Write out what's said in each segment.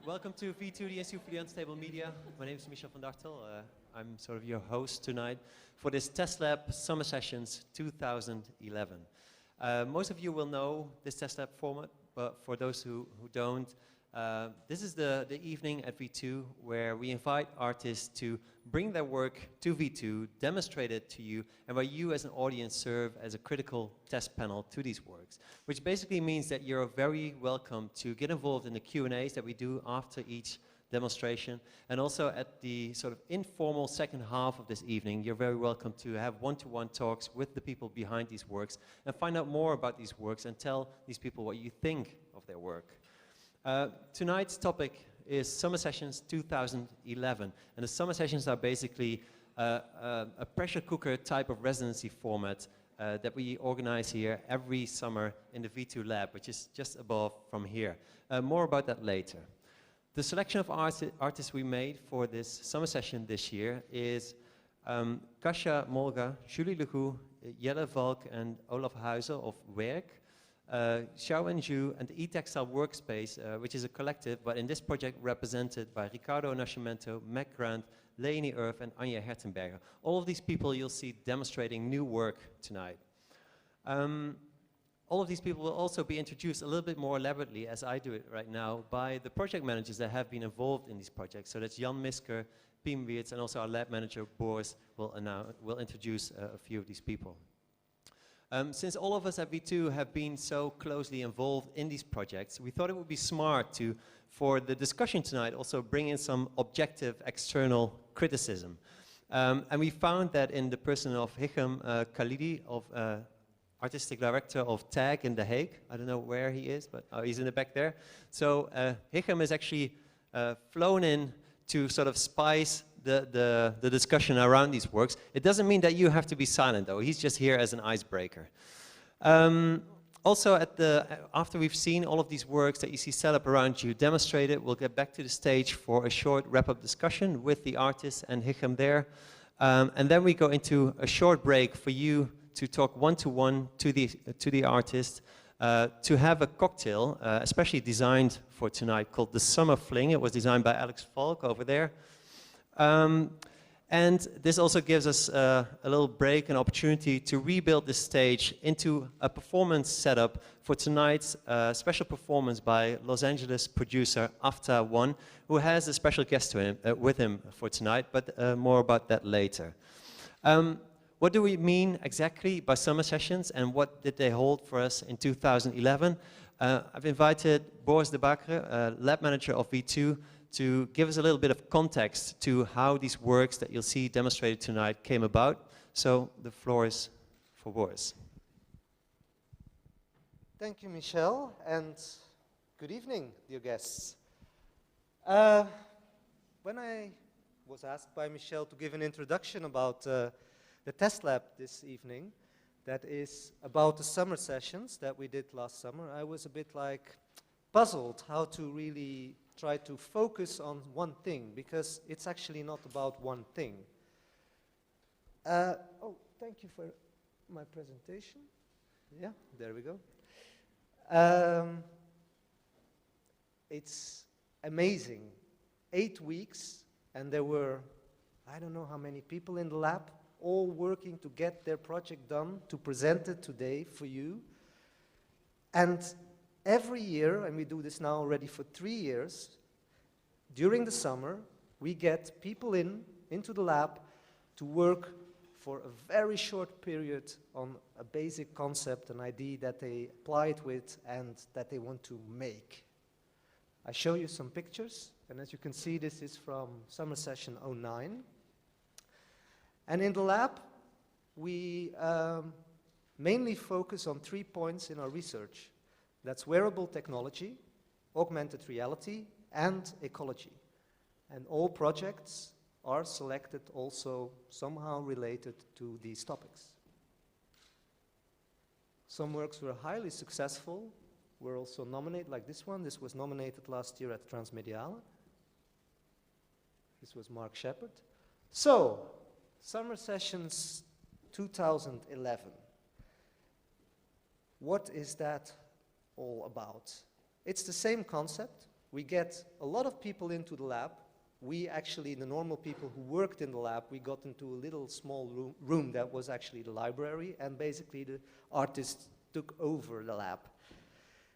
Welcome to V2, the Institute for the Unstable Media. My name is Michel van Dartel. I'm sort of your host tonight for this Test Lab Summer Sessions 2011. Most of you will know this Test Lab format, but for those who don't, this is the evening at V2 where we invite artists to bring their work to V2, demonstrate it to you, and where you as an audience serve as a critical test panel to these works, which basically means that you're very welcome to get involved in the Q&As that we do after each demonstration, and also at the sort of informal second half of this evening, you're very welcome to have one-to-one talks with the people behind these works and find out more about these works and tell these people what you think of their work. Tonight's topic is Summer Sessions 2011, and the Summer Sessions are basically a pressure cooker type of residency format that we organize here every summer in the V2 lab, which is just above from here. More about that later. The selection of artists we made for this summer session this year is Kasia Molga, Julie Legoux, Jelle Valk and Olaf Huizer of Werk, Xiao and Zhu and the E-Textile Workspace, which is a collective, but in this project represented by Ricardo Nascimento, Mac Grant, Leonie Irv and Anja Hertenberger. All of these people you'll see demonstrating new work tonight. All of these people will also be introduced a little bit more elaborately, as I do it right now, by the project managers that have been involved in these projects. So that's Jan Misker, Piem Weerts, and also our lab manager, Boris, will introduce a few of these people. Since all of us at V2 have been so closely involved in these projects, we thought it would be smart to, for the discussion tonight, also bring in some objective external criticism. And we found that in the person of Hichem Khalidi, of Artistic Director of TAG in The Hague. I don't know where he is, but he's in the back there. So Hichem is actually flown in to sort of spice the discussion around these works. It doesn't mean that you have to be silent, though. He's just here as an icebreaker. Also, after we've seen all of these works that you see set up around you demonstrated, we'll get back to the stage for a short wrap-up discussion with the artists and Hichem there. And then we go into a short break for you to talk one-to-one to the artist, to have a cocktail, especially designed for tonight, called the Summer Fling. It was designed by Alex Falk over there. And this also gives us a little break, an opportunity to rebuild the stage into a performance setup for tonight's special performance by Los Angeles producer After One, who has a special guest with him for tonight, but more about that later. What do we mean exactly by summer sessions, and what did they hold for us in 2011? I've invited Boris de Bacre, lab manager of V2, to give us a little bit of context to how these works that you'll see demonstrated tonight came about. So the floor is for Boris. Thank you, Michel, and good evening, dear guests. When I was asked by Michel to give an introduction about the test lab this evening, that is about the summer sessions that we did last summer, I was a bit like puzzled how to really try to focus on one thing, because it's actually not about one thing. Oh, thank you for my presentation. Yeah, there we go. It's amazing. 8 weeks, and there were, I don't know how many people in the lab, all working to get their project done, to present it today for you. And every year, and we do this now already for 3 years, during the summer, we get people into the lab to work for a very short period on a basic concept, an idea that they applied with and that they want to make. I show you some pictures, and as you can see, this is from summer session 09. And in the lab, we mainly focus on 3 points in our research. That's wearable technology, augmented reality, and ecology. And all projects are selected also somehow related to these topics. Some works were highly successful, were also nominated, like this one. This was nominated last year at Transmediale. This was Mark Shepard. So, Summer Sessions 2011. What is that all about? It's the same concept. we get a lot of people into the lab. We actually, the normal people who worked in the lab, we got into a little small room that was actually the library, and basically the artists took over the lab.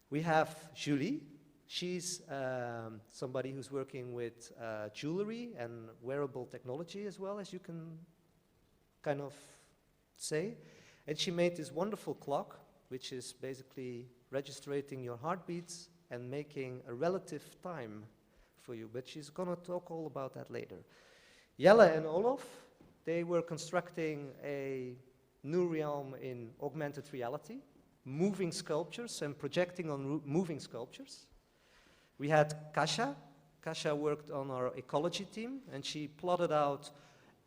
We have Julie. She's somebody who's working with jewelry and wearable technology as well, as you can kind of say. And she made this wonderful clock, which is basically registering your heartbeats and making a relative time for you. But she's going to talk all about that later. Jelle and Olaf, they were constructing a new realm in augmented reality, moving sculptures and projecting on moving sculptures. We had Kasia. Kasia worked on our ecology team, and she plotted out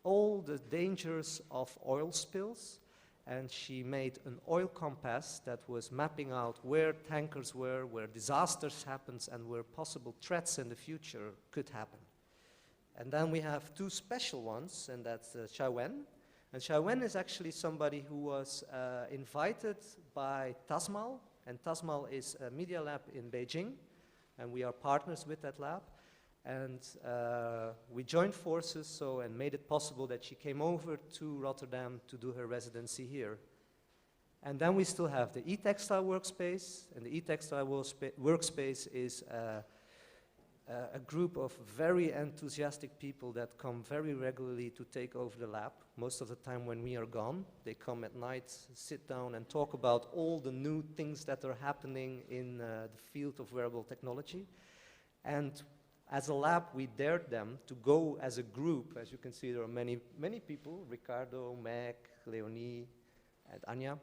all the dangers of oil spills, and she made an oil compass that was mapping out where tankers were, where disasters happened, and where possible threats in the future could happen. And then we have two special ones, and that's Xiaowen. And Xiaowen is actually somebody who was invited by Tasmal, and Tasmal is a media lab in Beijing, and we are partners with that lab. And we joined forces and made it possible that she came over to Rotterdam to do her residency here. And then we still have the eTextile workspace, and the eTextile workspace is a group of very enthusiastic people that come very regularly to take over the lab. Most of the time when we are gone, they come at night, sit down and talk about all the new things that are happening in the field of wearable technology. And as a lab, we dared them to go as a group. As you can see, there are many, many people, Ricardo, Meg, Leonie, and Anya,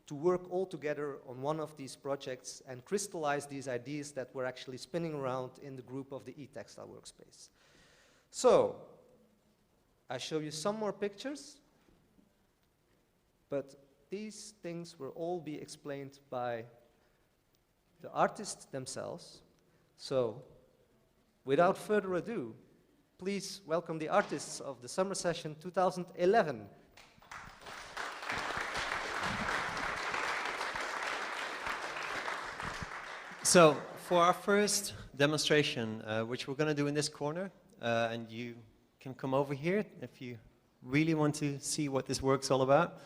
to work all together on one of these projects and crystallize these ideas that were actually spinning around in the group of the eTextile workspace. So, I show you some more pictures, but these things will all be explained by the artists themselves. So, without further ado, please welcome the artists of the Summer Session 2011. So, for our first demonstration, which we're going to do in this corner, and you can come over here if you really want to see what this work's all about.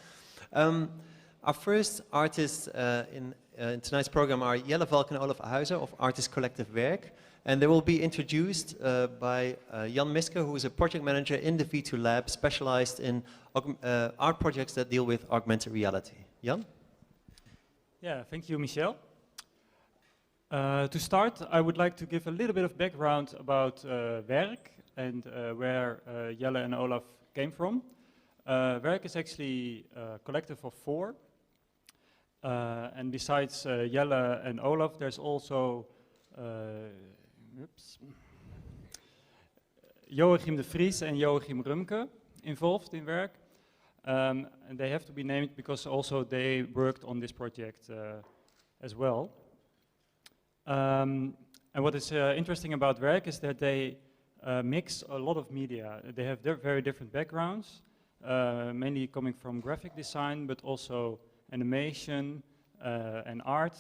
Our first artists in tonight's program are Jelle Valk and Olaf Huizer of Artist Collective Werk, and they will be introduced by Jan Miske, who is a project manager in the V2 Lab, specialized in art projects that deal with augmented reality. Jan? Yeah, thank you, Michel. To start, I would like to give a little bit of background about Werk and where Jelle and Olaf came from. Werk is actually a collective of 4. And besides Jelle and Olaf, there's also Joachim de Vries and Joachim Rumke involved in Werk. And they have to be named because also they worked on this project as well. And what is interesting about Werk is that they mix a lot of media. They have very different backgrounds, mainly coming from graphic design, but also animation and art,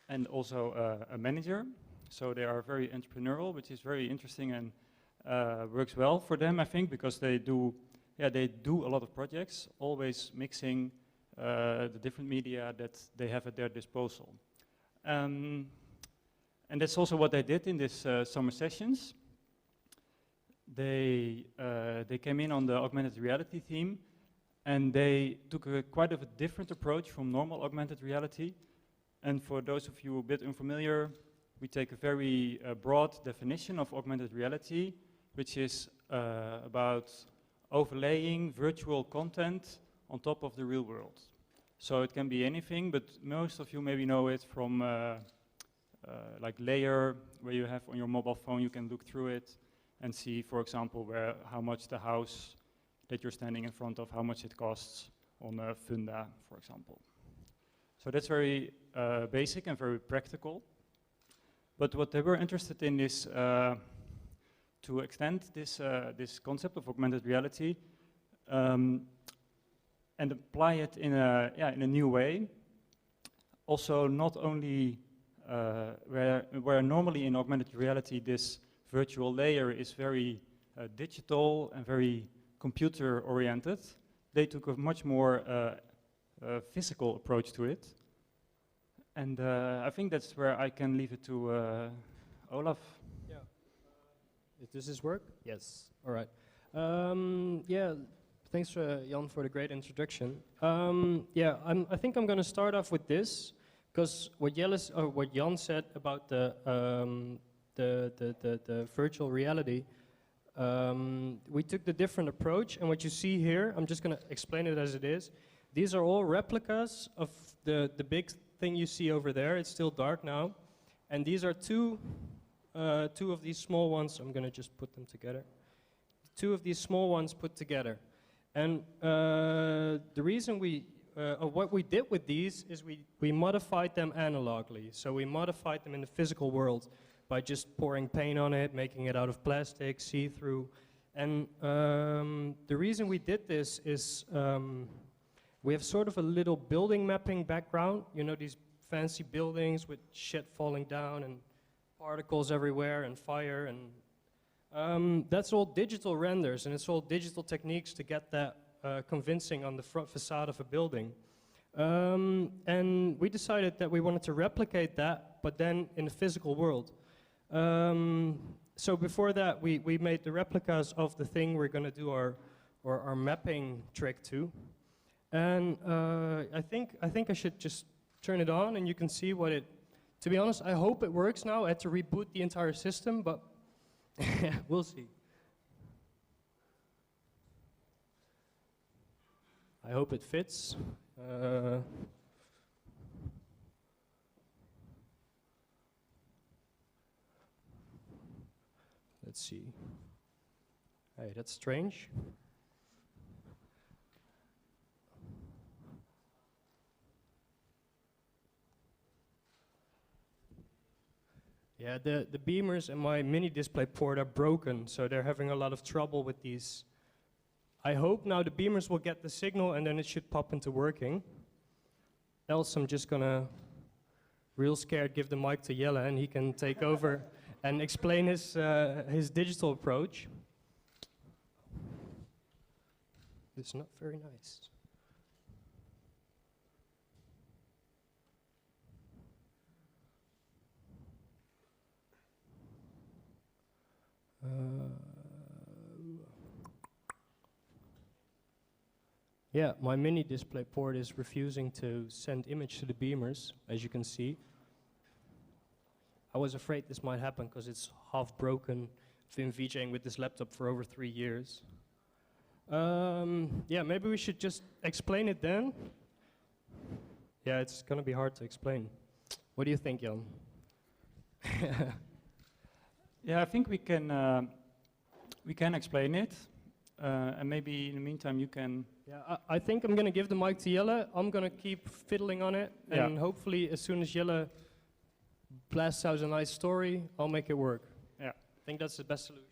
and also a manager. So they are very entrepreneurial, which is very interesting and works well for them, I think, because they do a lot of projects, always mixing the different media that they have at their disposal. And that's also what they did in this summer sessions. They came in on the augmented reality theme, and they took quite a different approach from normal augmented reality. And for those of you a bit unfamiliar, we take a very broad definition of augmented reality, which is about overlaying virtual content on top of the real world. So it can be anything, but most of you maybe know it from like Layer, where you have on your mobile phone, you can look through it and see, for example, how much the house that you're standing in front of, how much it costs on Funda, for example. So that's very basic and very practical. But what they were interested in is to extend this concept of augmented reality and apply it in a new way. Also, not only where normally in augmented reality this virtual layer is very digital and very computer oriented, they took a much more physical approach to it. And I think that's where I can leave it to Olaf. Yeah. Does this work? Yes. All right. Yeah. Thanks, Jan, for the great introduction. Yeah, I think I'm going to start off with this, because what Jan said about the virtual reality, we took the different approach, and what you see here, I'm just going to explain it as it is. These are all replicas of the big thing you see over there. It's still dark now, and these are two of these small ones. I'm going to just put them together. Two of these small ones put together. And the reason what we did with these is we modified them analogically. So we modified them in the physical world by just pouring paint on it, making it out of plastic, see-through. And the reason we did this is we have sort of a little building mapping background. You know, these fancy buildings with shit falling down and particles everywhere and fire, and that's all digital renders, and it's all digital techniques to get that convincing on the front facade of a building. And we decided that we wanted to replicate that, but then in the physical world. So before that, we made the replicas of the thing we're going to do our mapping trick to. And I think I should just turn it on, and you can see what it. To be honest, I hope it works now. I had to reboot the entire system, but we'll see. I hope it fits. Let's see. Hey, that's strange. Yeah, the beamers and my mini display port are broken, so they're having a lot of trouble with these. I hope now the beamers will get the signal and then it should pop into working. Else I'm just gonna, real scared, give the mic to Jelle and he can take over and explain his digital approach. It's not very nice. Yeah, my mini display port is refusing to send image to the beamers, as you can see. I was afraid this might happen because it's half broken. I've been VJing with this laptop for over 3 years. Yeah, maybe we should just explain it then. Yeah, it's gonna be hard to explain. What do you think, Jan? Yeah, I think we can explain it, and maybe in the meantime you can. Yeah, I think I'm gonna give the mic to Jelle. I'm gonna keep fiddling on it, and hopefully, as soon as Jelle blasts out a nice story, I'll make it work. Yeah, I think that's the best solution.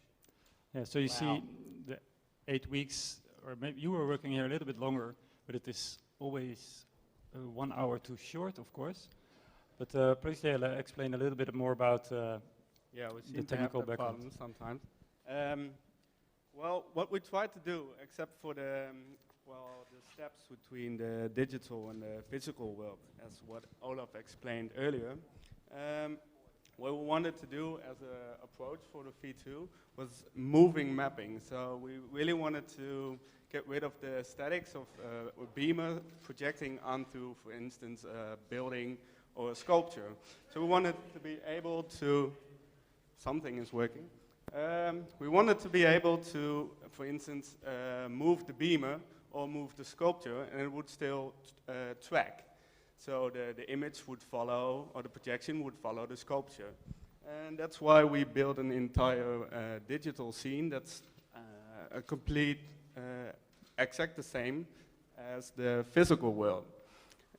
Yeah, so you see, the 8 weeks, or maybe you were working here a little bit longer, but it is always 1 hour too short, of course. But please, Jelle, explain a little bit more about. Yeah, we the seem to have technical that background. problem sometimes. Well, what we try to do, except for the steps between the digital and the physical world, as what Olaf explained earlier, what we wanted to do as an approach for the V2 was moving mapping. So we really wanted to get rid of the statics of a beamer projecting onto, for instance, a building or a sculpture. So we wanted to be able to. Something is working. We wanted to be able to, for instance, move the beamer or move the sculpture, and it would still track. So the image would follow, or the projection would follow the sculpture. And that's why we built an entire digital scene that's a complete, exact the same as the physical world.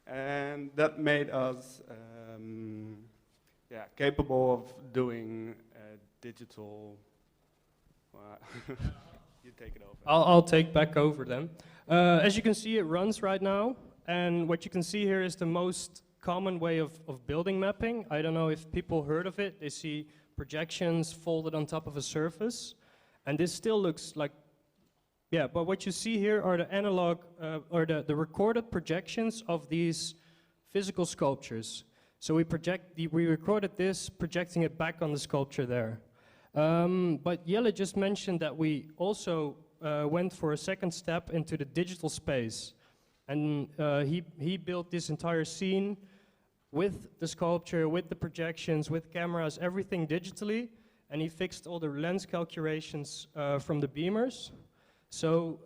And that made us capable of doing digital. You take it over. I'll take back over then. As you can see, it runs right now, and what you can see here is the most common way of building mapping. I don't know if people heard of it. They see projections folded on top of a surface, and this still looks like, yeah, but what you see here are the analog, or the recorded projections of these physical sculptures. So we recorded this, projecting it back on the sculpture there. But Jelle just mentioned that we also went for a second step into the digital space. And he built this entire scene with the sculpture, with the projections, with cameras, everything digitally. And he fixed all the lens calculations from the beamers. So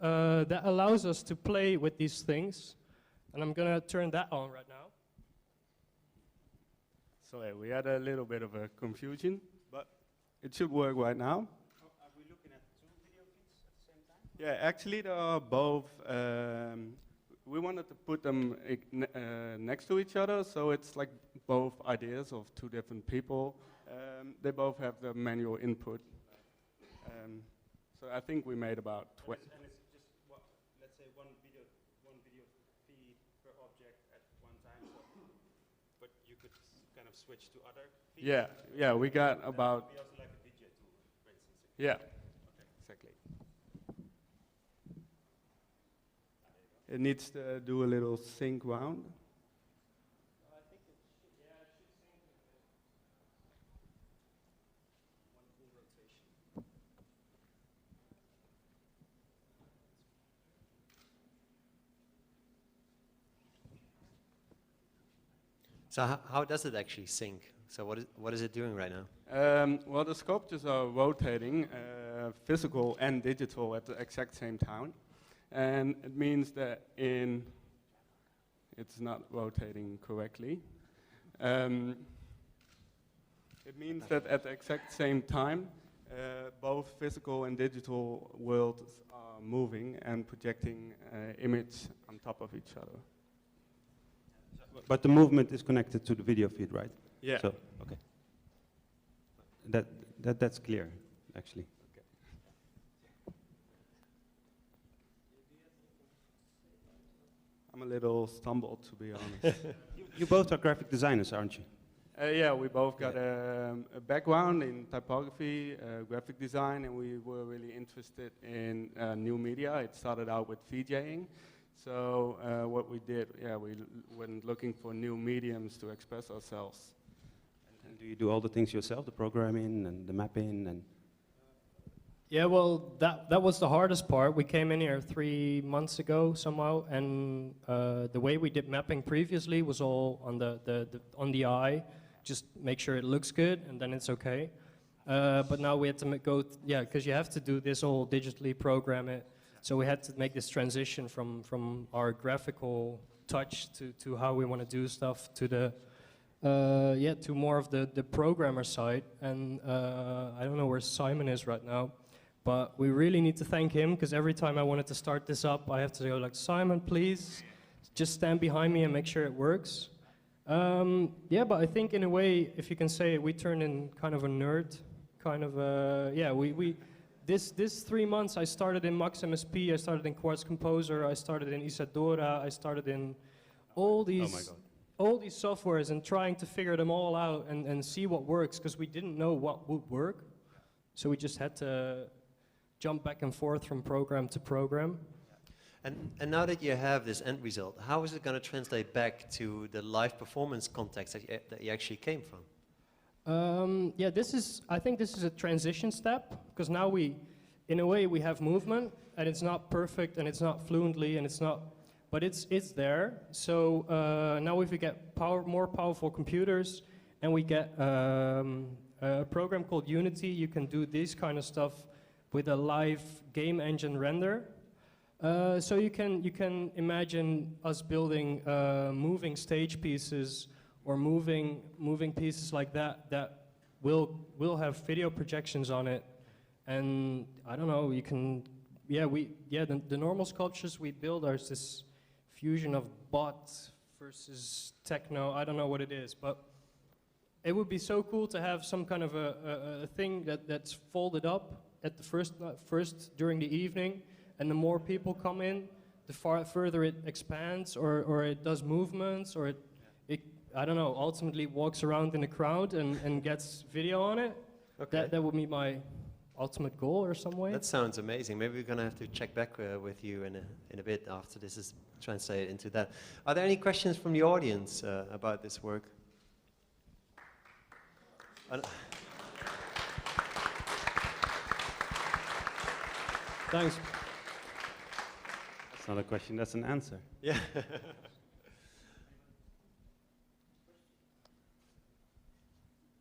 that allows us to play with these things. And I'm going to turn that on right now. So we had a little bit of a confusion, but it should work right now. Are we looking at two video feeds at the same time? Yeah, actually they are both, we wanted to put them next to each other, so it's like both ideas of two different people. They both have the manual input. So I think we made about 20. And it's just, what, let's say one video feed per object at one time, but you could kind of switch to other feeds? Yeah, we got about, Maybe also like a DJ tool, for instance. yeah, exactly. It needs to do a little sync round. So how does it actually sync? So what is it doing right now? Well, the sculptures are rotating, physical and digital at the exact same time. And it means that it's not rotating correctly. It means that at the exact same time, both physical and digital worlds are moving and projecting image on top of each other. But the movement is connected to the video feed, right? Yeah. So, okay. That's clear, actually. I'm a little stumbled, to be honest. You both are graphic designers, aren't you? Yeah, we both got a background in typography, graphic design, and we were really interested in new media. It started out with VJing. So what we did, we went looking for new mediums to express ourselves. And do you do all the things yourself, the programming and the mapping and? Yeah, well, that was the hardest part. We came in here 3 months ago somehow, and the way we did mapping previously was all on on the eye, just make sure it looks good, and then it's okay. But now we had to because you have to do this all digitally, program it. So we had to make this transition from our graphical touch to how we want to do stuff to the to more of the programmer side. And I don't know where Simon is right now, but we really need to thank him, because every time I wanted to start this up, I have to go like, Simon, please, just stand behind me and make sure it works. But I think in a way, if you can say, we turned in kind of a nerd, kind of This 3 months, I started in Max MSP, I started in Quartz Composer, I started in Isadora, I started in all these softwares and trying to figure them all out and see what works, because we didn't know what would work. So we just had to jump back and forth from program to program. And now that you have this end result, how is it going to translate back to the live performance context that you actually came from? I think this is a transition step, because now in a way, we have movement, and it's not perfect, and it's not fluently, and it's not, but it's there. So now if we get more powerful computers, and we get a program called Unity, you can do this kind of stuff with a live game engine render. So you can imagine us building moving stage pieces, or moving pieces like that will have video projections on it. And I don't know, you can, the normal sculptures we build are this fusion of bot versus techno. I don't know what it is, but it would be so cool to have some kind of a thing that's folded up at the first during the evening, and the more people come in, the further it expands, or it does movements, or I don't know, ultimately walks around in a crowd and gets video on it. Okay. That would be my ultimate goal or some way. That sounds amazing. Maybe we're going to have to check back with you in a bit after this is translated into that. Are there any questions from the audience about this work? Thanks. That's not a question, that's an answer. Yeah.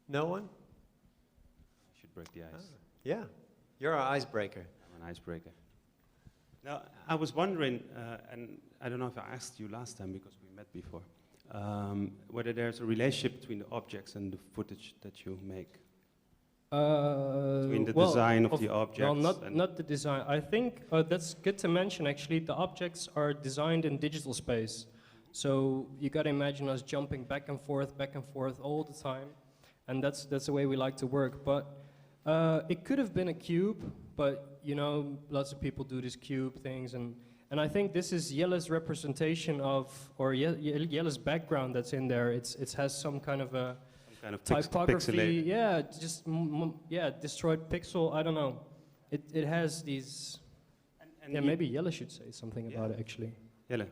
No one? Should break the ice. Yeah. You're our icebreaker. I'm an icebreaker. Now, I was wondering, and I don't know if I asked you last time because we met before, whether there's a relationship between the objects and the footage that you make. Between the design of the objects. Well, not the design. I think that's good to mention. Actually, the objects are designed in digital space, so you got to imagine us jumping back and forth all the time, and that's the way we like to work. But it could have been a cube, but you know, lots of people do these cube things, and I think this is Jelle's representation of, or Jelle's background that's in there. It has some kind of a typography, pixelate. yeah, just destroyed pixel. I don't know. It has these. And yeah, maybe Jelle should say something about it actually. Jelle.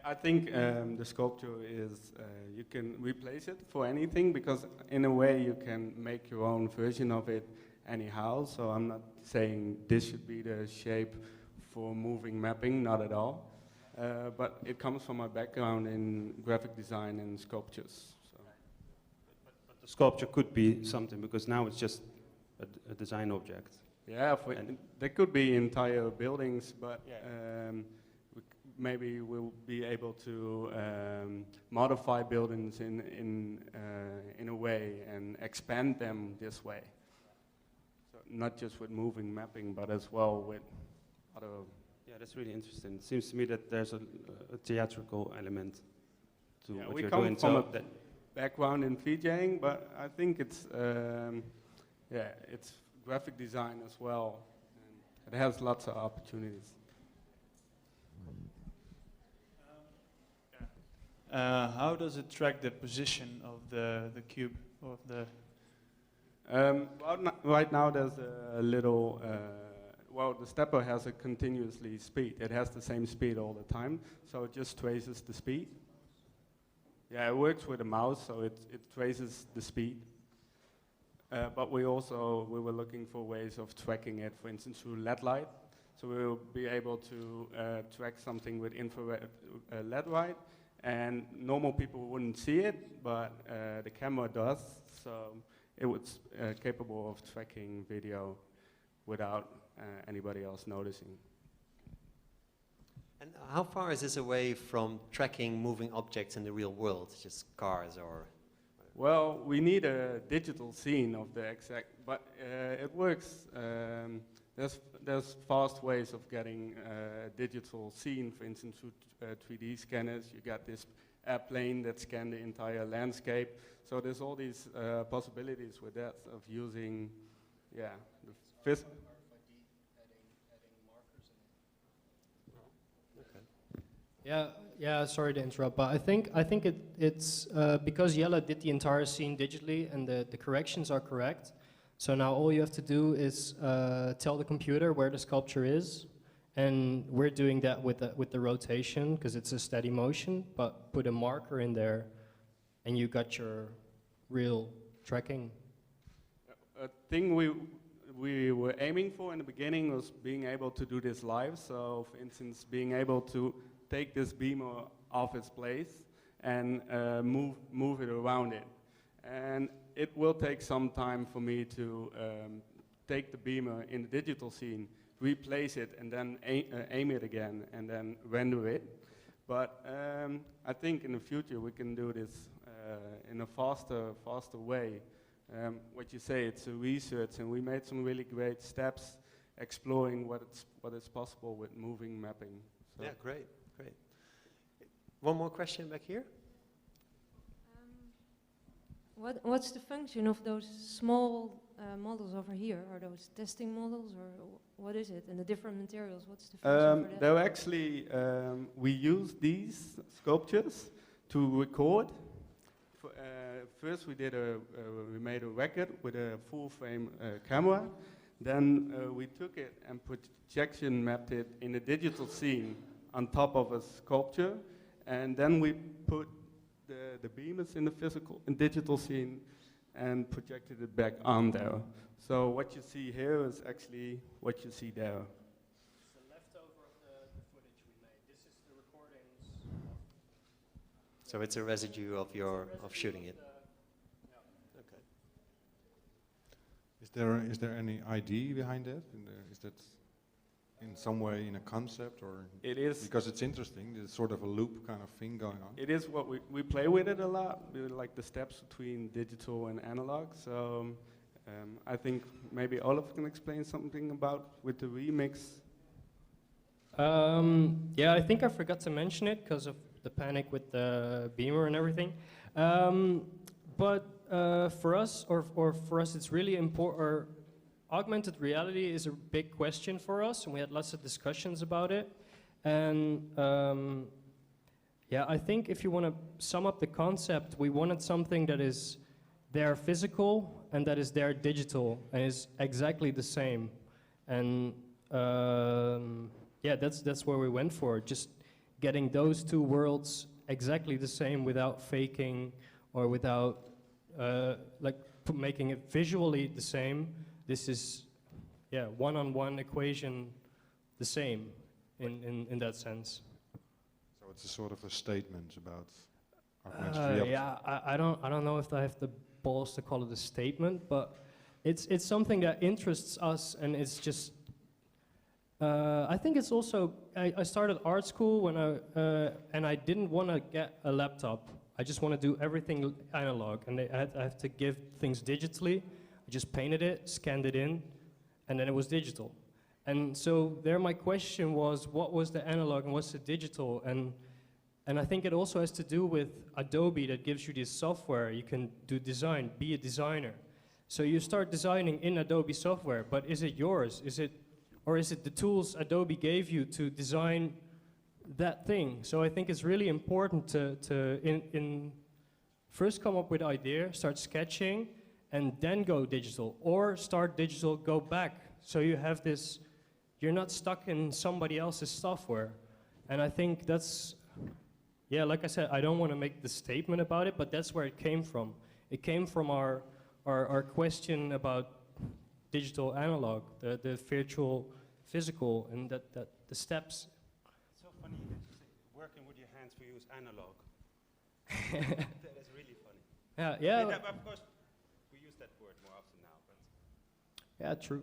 I think the sculpture is you can replace it for anything because in a way you can make your own version of it anyhow. So I'm not saying this should be the shape for moving mapping, not at all. But it comes from my background in graphic design and sculptures. The sculpture could be something because now it's just a design object. Yeah, there could be entire buildings, but maybe we'll be able to modify buildings in a way and expand them this way. So not just with moving mapping, but as well with other. Yeah, that's really interesting. It seems to me that there's a theatrical element to what we you're come doing. from So a background in VJing, but I think it's it's graphic design as well. And it has lots of opportunities. How does it track the position of the cube of the? Right now there's a little. The stepper has a continuously speed. It has the same speed all the time, so it just traces the speed. Yeah, it works with a mouse, so it traces the speed. But we were looking for ways of tracking it, for instance, through LED light. So we will be able to track something with infrared LED light, and normal people wouldn't see it, but the camera does. So it was capable of tracking video without anybody else noticing. And how far is this away from tracking moving objects in the real world, just cars or? Well, we need a digital scene of the exact, but it works. There's fast ways of getting a digital scene, for instance, through 3D scanners. You got this airplane that scans the entire landscape. So there's all these possibilities with that of using, the physical. Yeah. Sorry to interrupt, but I think it's because Jelle did the entire scene digitally and the corrections are correct. So now all you have to do is tell the computer where the sculpture is, and we're doing that with the rotation because it's a steady motion. But put a marker in there, and you got your real tracking. A thing we were aiming for in the beginning was being able to do this live. So, for instance, being able to take this beamer off its place and move it around it. And it will take some time for me to take the beamer in the digital scene, replace it, and then aim it again, and then render it. But I think in the future we can do this in a faster way. What you say, it's a research, and we made some really great steps exploring what is possible with moving mapping. So. Yeah, great. One more question back here. What's the function of those small models over here? Are those testing models, or what is it? And the different materials, what's the function for that? They're actually, we use these sculptures to record first we did we made a record with a full frame camera. Then we took it and projection mapped it in a digital scene on top of a sculpture, and then we put the beamers in the digital scene and projected it back on there. So what you see here is actually what you see there. It's the leftover of the footage we made. This is the recordings. So it's a residue of shooting it. Okay. Is there any idea behind that? Is that in some way in a concept, or It is. because it's interesting? There's sort of a loop kind of thing going on. It is what we play with it a lot. We like the steps between digital and analog. So I think maybe Olaf can explain something about with the remix. Yeah, I think I forgot to mention it because of the panic with the beamer and everything. But for us, it's really important. Augmented reality is a big question for us, and we had lots of discussions about it. And yeah, I think if you want to sum up the concept, we wanted something that is there physical and that is there digital and is exactly the same. And yeah, that's where we went for, just getting those two worlds exactly the same without faking or without like making it visually the same. This is, yeah, one-on-one equation the same in that sense. So it's a sort of a statement about augmented reality. Yeah, I don't know if I have the balls to call it a statement, but it's something that interests us, and it's just. I think it's also. I started art school when and I didn't want to get a laptop. I just want to do everything analog, and I have to give things digitally. I just painted it, scanned it in, and then it was digital. And so there my question was, what was the analog and what's the digital? And I think it also has to do with Adobe that gives you this software. You can do design, be a designer. So you start designing in Adobe software, but is it yours? Or is it the tools Adobe gave you to design that thing? So I think it's really important to first come up with an idea, start sketching, and then go digital, or start digital, go back. So you have this, you're not stuck in somebody else's software. And I think that's, yeah, like I said, I don't want to make the statement about it, but that's where it came from. It came from our question about digital analog, the virtual physical, and that the steps. It's so funny that you say working with your hands for you is analog. That is really funny. Yeah. I mean, of course, we use that word more often now, but. Yeah, true.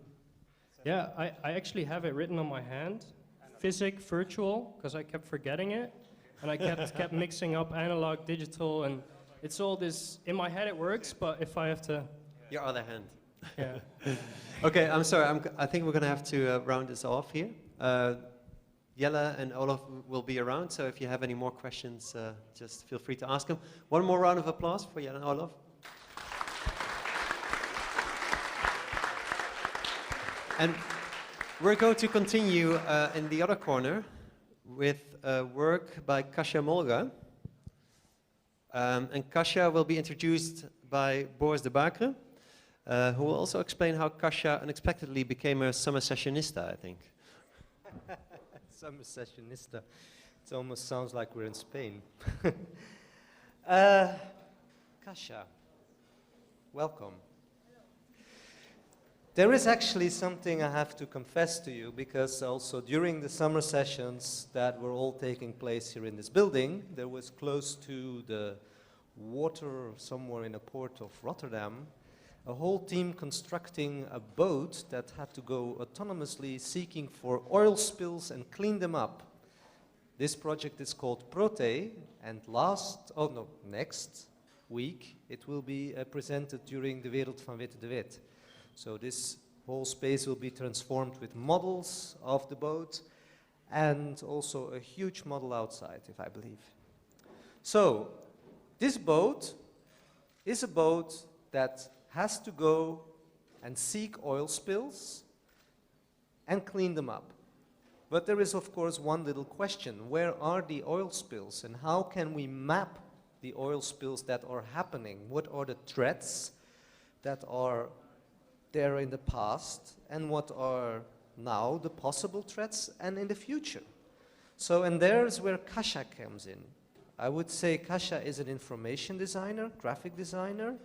Yeah, I actually have it written on my hand, physic, virtual, because I kept forgetting it, and I kept mixing up analog, digital, and it's all this, in my head it works, but if I have to... Your other hand. Yeah. Okay, I'm sorry, I think we're going to have to round this off here. Jelle and Olaf will be around, so if you have any more questions, just feel free to ask them. One more round of applause for Jelle and Olaf. And we're going to continue in the other corner with work by Kasia Molga. And Kasia will be introduced by Boris de Bakre, who will also explain how Kasia unexpectedly became a summer sessionista, I think. Summer sessionista. It almost sounds like we're in Spain. Kasia, welcome. There is actually something I have to confess to you, because also during the summer sessions that were all taking place here in this building, there was close to the water somewhere in a port of Rotterdam, a whole team constructing a boat that had to go autonomously seeking for oil spills and clean them up. This project is called Prote, and next week it will be presented during the Wereld van Witte de Wit. So this whole space will be transformed with models of the boat and also a huge model outside, if I believe. So this boat is a boat that has to go and seek oil spills and clean them up. But there is, of course, one little question. Where are the oil spills, and how can we map the oil spills that are happening. What are the threats that are there in the past, and what are now the possible threats and in the future? So, and there's where Kasia comes in. I would say Kasia is an information designer, graphic designer,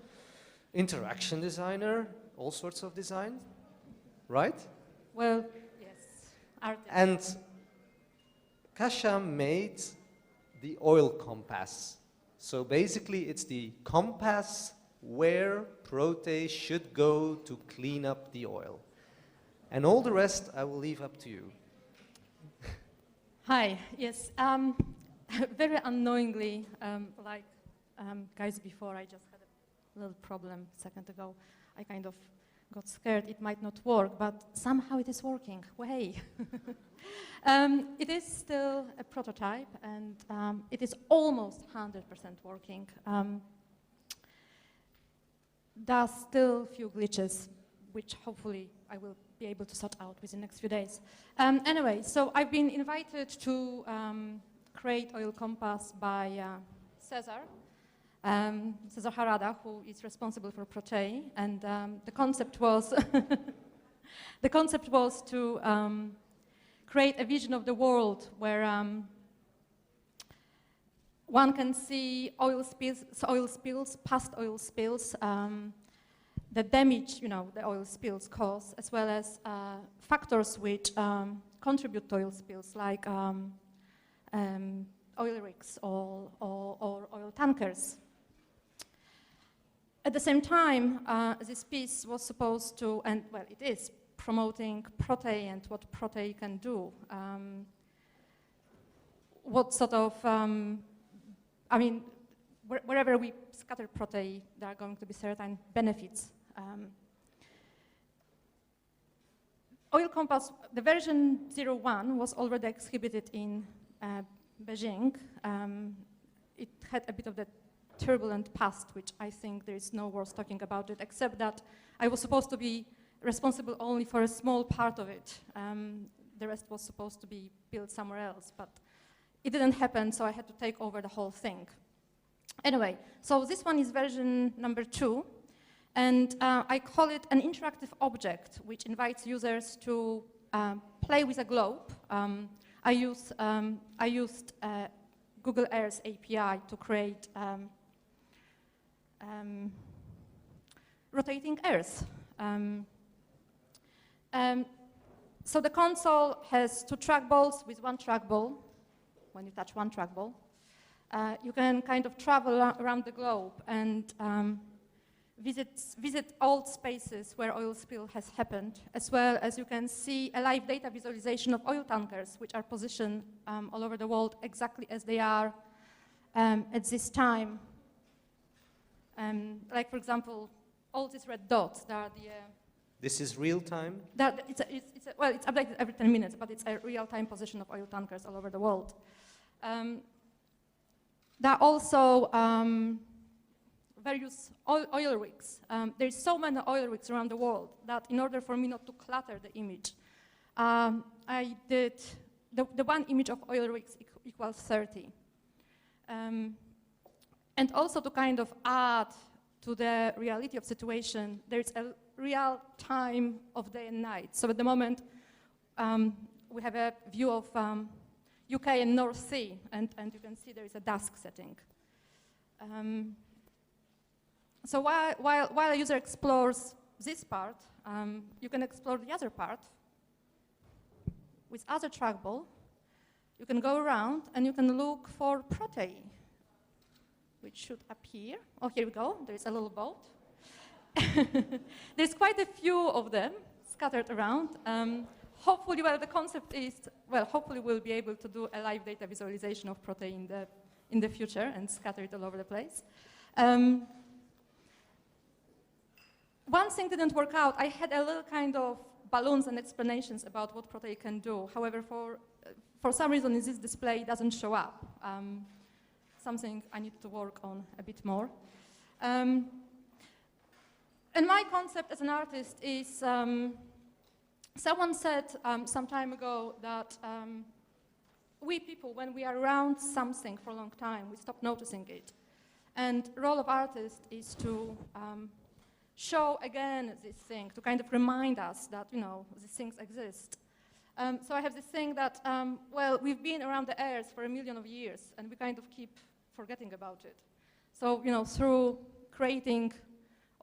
interaction designer, all sorts of design, right? Well, yes, artist. And Kasia made the oil compass. So basically it's the compass where Prote should go to clean up the oil. And all the rest I will leave up to you. Hi, yes. Very unknowingly, like guys before, I just had a little problem a second ago. I kind of got scared it might not work, but somehow it is working. Way. It is still a prototype, and it is almost 100% working. There are still a few glitches, which hopefully I will be able to sort out within the next few days. Anyway, so I've been invited to create Oil Compass by Cesar Harada, who is responsible for Prote, and the concept was to create a vision of the world where one can see oil spills, past oil spills, the damage, the oil spills cause, as well as factors which contribute to oil spills, like oil rigs or oil tankers. At the same time, this piece was supposed to, and well, it is, promoting Prote and what Prote can do. What sort of, wherever we scatter Prote, there are going to be certain benefits. Oil Compass, the version 01 was already exhibited in Beijing. It had a bit of the turbulent past, which I think there is no worth talking about it, except that I was supposed to be responsible only for a small part of it. The rest was supposed to be built somewhere else, but it didn't happen, so I had to take over the whole thing. Anyway, so this one is version number 2, and I call it an interactive object, which invites users to play with a globe. I used Google Earth API to create rotating Earth. So the console has 2 trackballs with 1 trackball. When you touch 1 trackball, you can kind of travel around the globe and visit old spaces where oil spill has happened, as well as you can see a live data visualization of oil tankers, which are positioned all over the world exactly as they are at this time. Like, for example, all these red dots, they are the... This is real time? Well, it's updated every 10 minutes, but it's a real-time position of oil tankers all over the world. There are also various oil rigs. There's so many oil rigs around the world that in order for me not to clutter the image, I did the one image of oil rigs equals 30. And also to kind of add to the reality of situation, there's a real time of day and night. So at the moment, we have a view of UK and North Sea, and you can see there is a dusk setting. So while a user explores this part, you can explore the other part with other trackball. You can go around and you can look for Prote, which should appear. Oh, here we go. There is a little boat. There's quite a few of them scattered around. Hopefully, well, the concept is, well, hopefully we'll be able to do a live data visualization of Prote in the future and scatter it all over the place. One thing didn't work out. I had a little kind of balloons and explanations about what Prote can do. However, for some reason, in this display, it doesn't show up. Something I need to work on a bit more. And my concept as an artist is, someone said some time ago that we people, when we are around something for a long time, we stop noticing it. And role of artist is to show again this thing, to kind of remind us that, you know, these things exist. So I have this thing that, well, we've been around the Earth for 1 million of years, and we kind of keep forgetting about it. So, you know, through creating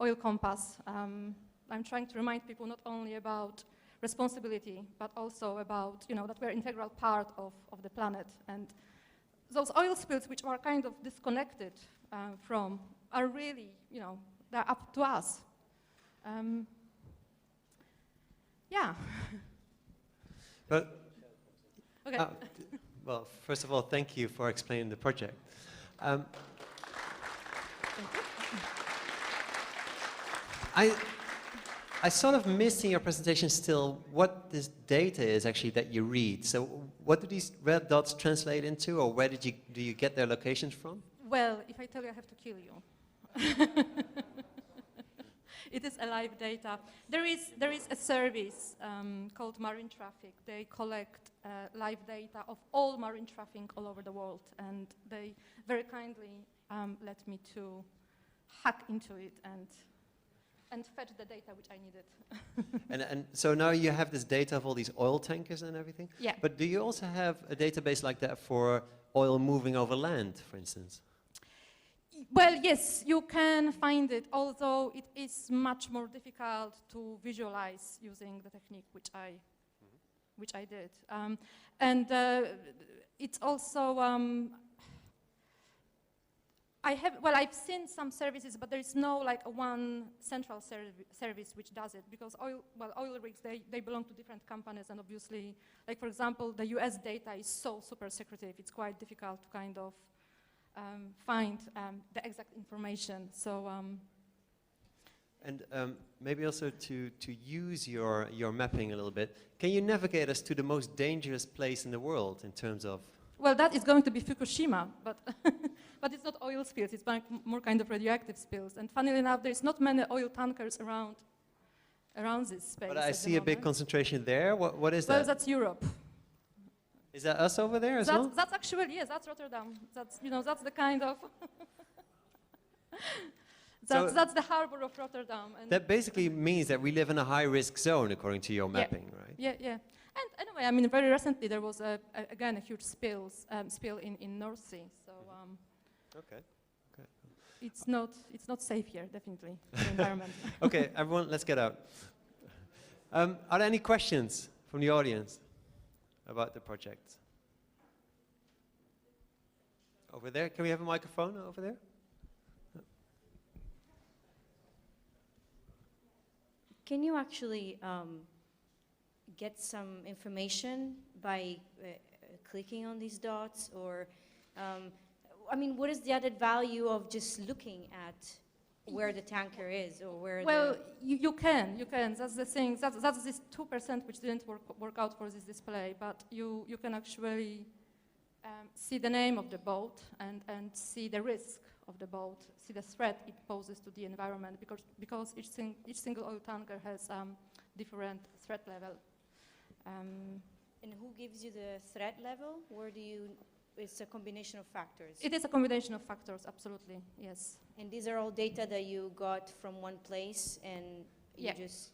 Oil Compass, I'm trying to remind people not only about responsibility, but also about, you know, that we're an integral part of the planet. And those oil spills, which are kind of disconnected from, are really, you know, they're up to us. Yeah. But, okay. well, first of all, thank you for explaining the project. I sort of missed in your presentation still what this data is actually that you read. So what do these red dots translate into, or where do you get their locations from? Well, if I tell you, I have to kill you. It is alive data. There is a service called Marine Traffic. They collect live data of all marine traffic all over the world, and they very kindly let me to hack into it and fetch the data which I needed. and so now you have this data of all these oil tankers and everything? Yeah. But do you also have a database like that for oil moving over land, for instance? Well, yes, you can find it, although it is much more difficult to visualize using the technique which I did. It's also, I've seen some services, but there is no like one central service which does it, because oil rigs, they belong to different companies, and obviously, like for example, the US data is so super secretive, it's quite difficult to kind of find the exact information. So, and maybe also to use your mapping a little bit, can you navigate us to the most dangerous place in the world in terms of? Well, that is going to be Fukushima, but but it's not oil spills, it's more kind of radioactive spills. And funnily enough, there's not many oil tankers around this space. But I see a big concentration there. What is that? Well, that's Europe. Is that us over there as well? That's actually, yes, that's Rotterdam. That's, you know, that's the kind of, that's the harbor of Rotterdam. And that basically means that we live in a high-risk zone, according to your mapping, right? Yeah, yeah. And anyway, I mean, very recently there was, again, a huge spill in North Sea. So, okay. It's not safe here, definitely, the environment. Okay, everyone, let's get out. Are there any questions from the audience about the project? Over there, can we have a microphone over there? Can you actually get some information by clicking on these dots, or I mean, what is the added value of just looking at where the tanker is, or where? Well, you can. That's the thing. That's this 2% which didn't work out for this display. But you can actually see the name of the boat and see the risk of the boat, see the threat it poses to the environment, because each single oil tanker has different threat level. And who gives you the threat level? Where do you? It's a combination of factors. It is a combination of factors, absolutely, yes. And these are all data that you got from one place, and you just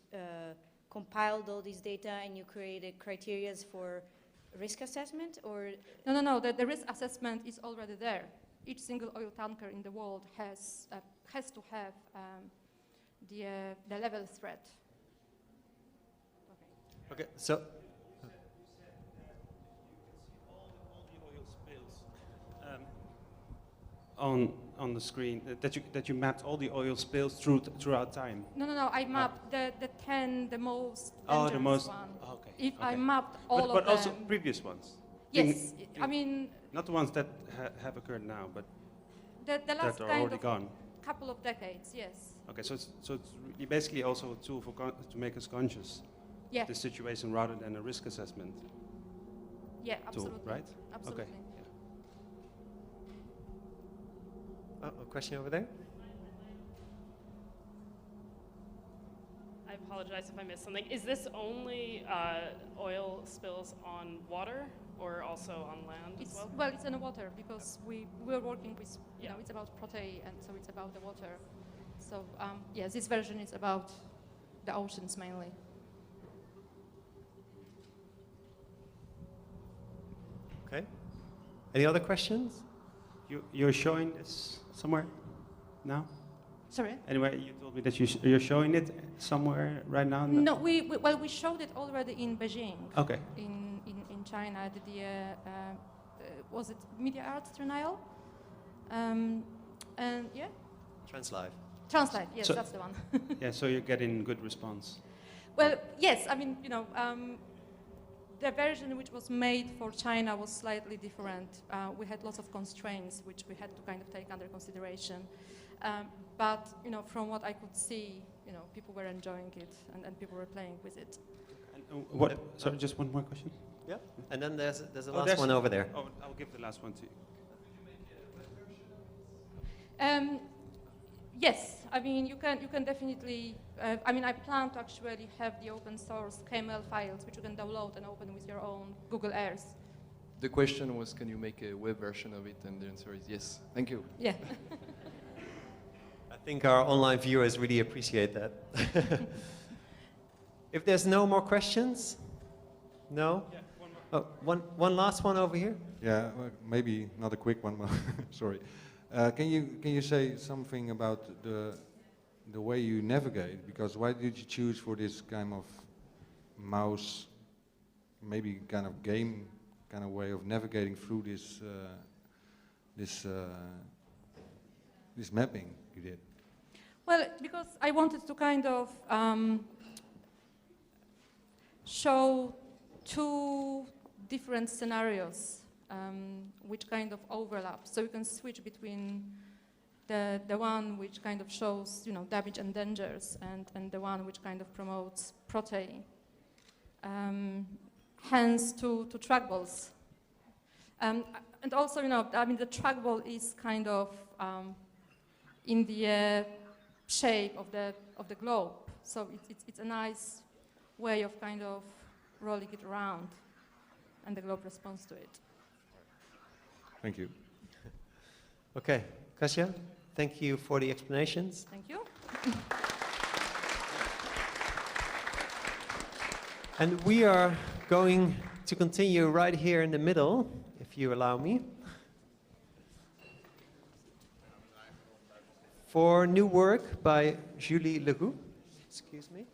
compiled all these data, and you created criteria for risk assessment, or? No. The risk assessment is already there. Each single oil tanker in the world has to have the level threat. Okay, so. On the screen, that you mapped all the oil spills throughout time. No. I mapped the most Oh, dangerous one. okay. If okay. I mapped all of them. But also previous ones. Yes, I mean. Not the ones that have occurred now, but the last that are kind already of gone. Couple of decades, yes. Okay, so it's really basically also a tool to make us conscious of the situation rather than a risk assessment. Yeah, tool, absolutely. right? Absolutely. Okay. A question over there? I apologize if I missed something. Is this only oil spills on water, or also on land as It's, well? well, it's in the water because we're working with, you know, it's about protein, and so it's about the water. So yes, this version is about the oceans mainly. Okay. Any other questions? You're showing this somewhere now? Sorry? Anyway, you told me that you're showing it somewhere right now? No, we showed it already in Beijing. Okay. In China at the was it Media Arts Triennale? And yeah. Translive. Translive, yes, So- that's the one. Yeah, so you're getting good response. Well, yes, I mean, you know, the version which was made for China was slightly different. We had lots of constraints which we had to kind of take under consideration. But, you know, from what I could see, you know, people were enjoying it and people were playing with it. And sorry, just one more question. Yeah. And then there's a Oh, last there's- one over there. Oh, I'll give the last one to you. Yes, I mean, you can definitely, I mean, I plan to actually have the open source KML files which you can download and open with your own Google Earth. The question was, can you make a web version of it? And the answer is yes. Thank you. Yeah. I think our online viewers really appreciate that. If there's no more questions? No? Yeah, one more. Oh, one last one over here? Yeah, well, maybe not a quick one. Sorry. Can you say something about the way you navigate? Because why did you choose for this kind of mouse, maybe kind of game kind of way of navigating through this this mapping you did? Well, because I wanted to kind of show two different scenarios which kind of overlap. So you can switch between the one which kind of shows, you know, damage and dangers, and the one which kind of promotes protein. Hence to trackballs. And also, you know, I mean, the trackball is kind of in the shape of the globe. So it's a nice way of kind of rolling it around, and the globe responds to it. Thank you. Okay, Kasia, thank you for the explanations. Thank you. And we are going to continue right here in the middle, if you allow me. For new work by Julie Leroux. Excuse me.